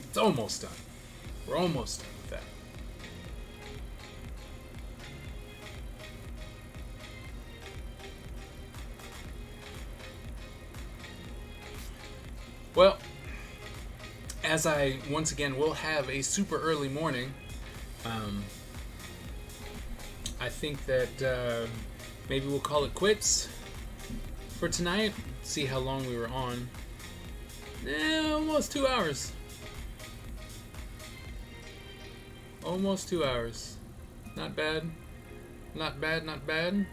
It's almost done. We're almost done with that. Well, as I once again will have a super early morning, I think that maybe we'll call it quits for tonight. See how long we were on. Almost 2 hours. Almost 2 hours. Not bad. Not bad, not bad.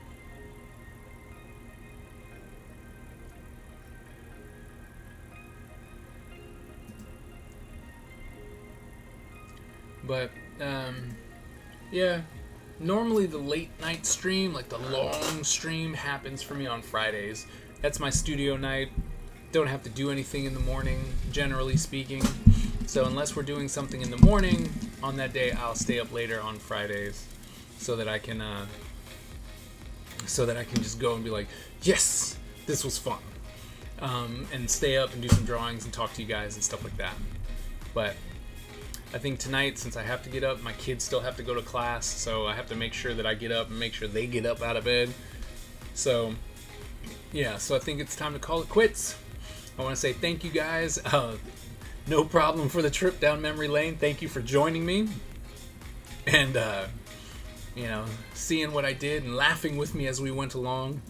But, yeah, normally the late night stream, like the long stream, happens for me on Fridays. That's my studio night. Don't have to do anything in the morning, generally speaking. So unless we're doing something in the morning on that day, I'll stay up later on Fridays so that I can just go and be like, yes, this was fun. And stay up and do some drawings and talk to you guys and stuff like that. But I think tonight, since I have to get up, my kids still have to go to class, so I have to make sure that I get up and make sure they get up out of bed. So, yeah, so I think it's time to call it quits. I want to say thank you guys. No problem for the trip down memory lane. Thank you for joining me. And, you know, seeing what I did and laughing with me as we went along.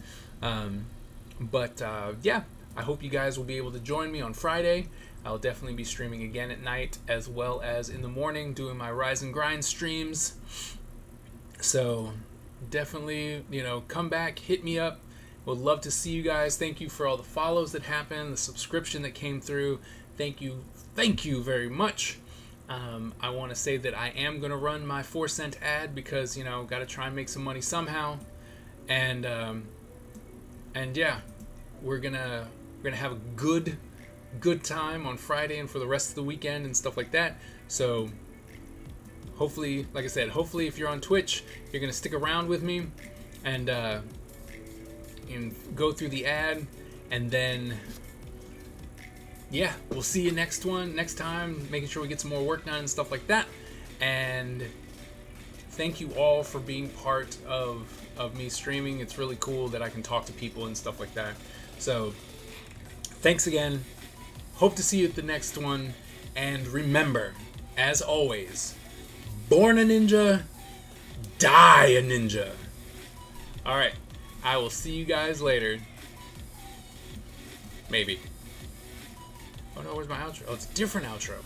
Yeah, I hope you guys will be able to join me on Friday. I'll definitely be streaming again at night, as well as in the morning, doing my Rise and Grind streams. So definitely, you know, come back, hit me up. Would love to see you guys. Thank you for all the follows that happened, the subscription that came through. Thank you very much. I want to say that I am going to run my 4-cent ad because, you know, got to try and make some money somehow. And yeah, we're gonna have a good time on Friday and for the rest of the weekend and stuff like that. So hopefully, like I said, hopefully if you're on Twitch, you're gonna stick around with me and go through the ad, and then yeah, we'll see you next time, making sure we get some more work done and stuff like that. And thank you all for being part of me streaming. It's really cool that I can talk to people and stuff like that. So thanks again. Hope to see you at the next one. And remember, as always, born a ninja, die a ninja. Alright, I will see you guys later. Maybe. Oh no, where's my outro? Oh, it's a different outro.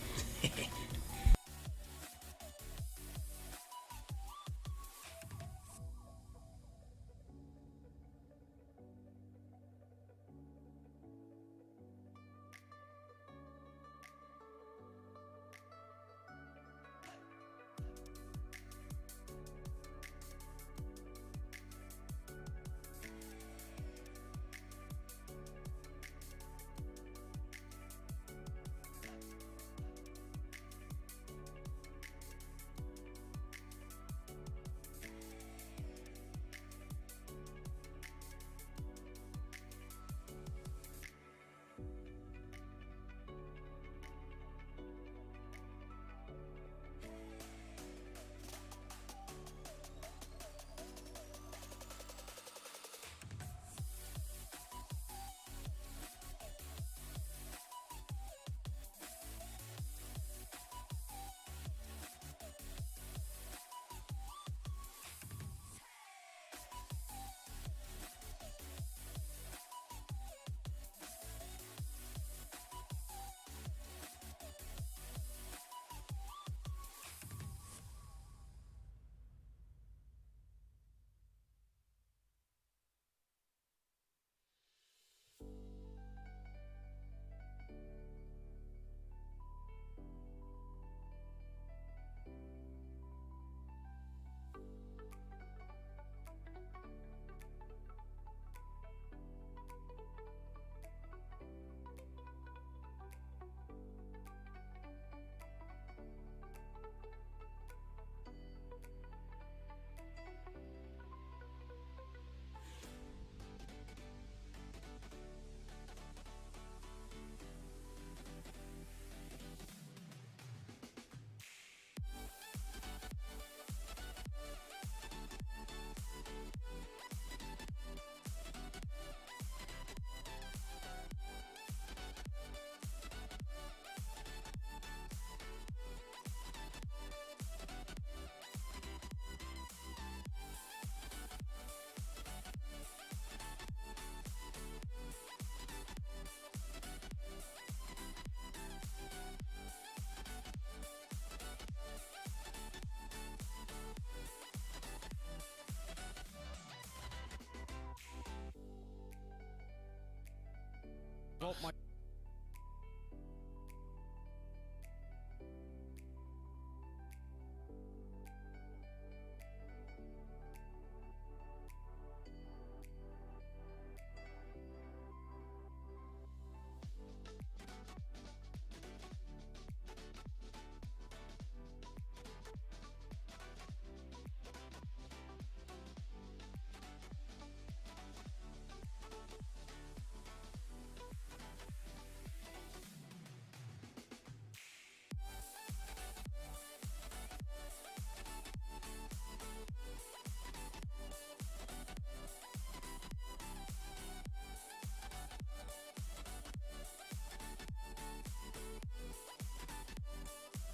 Not my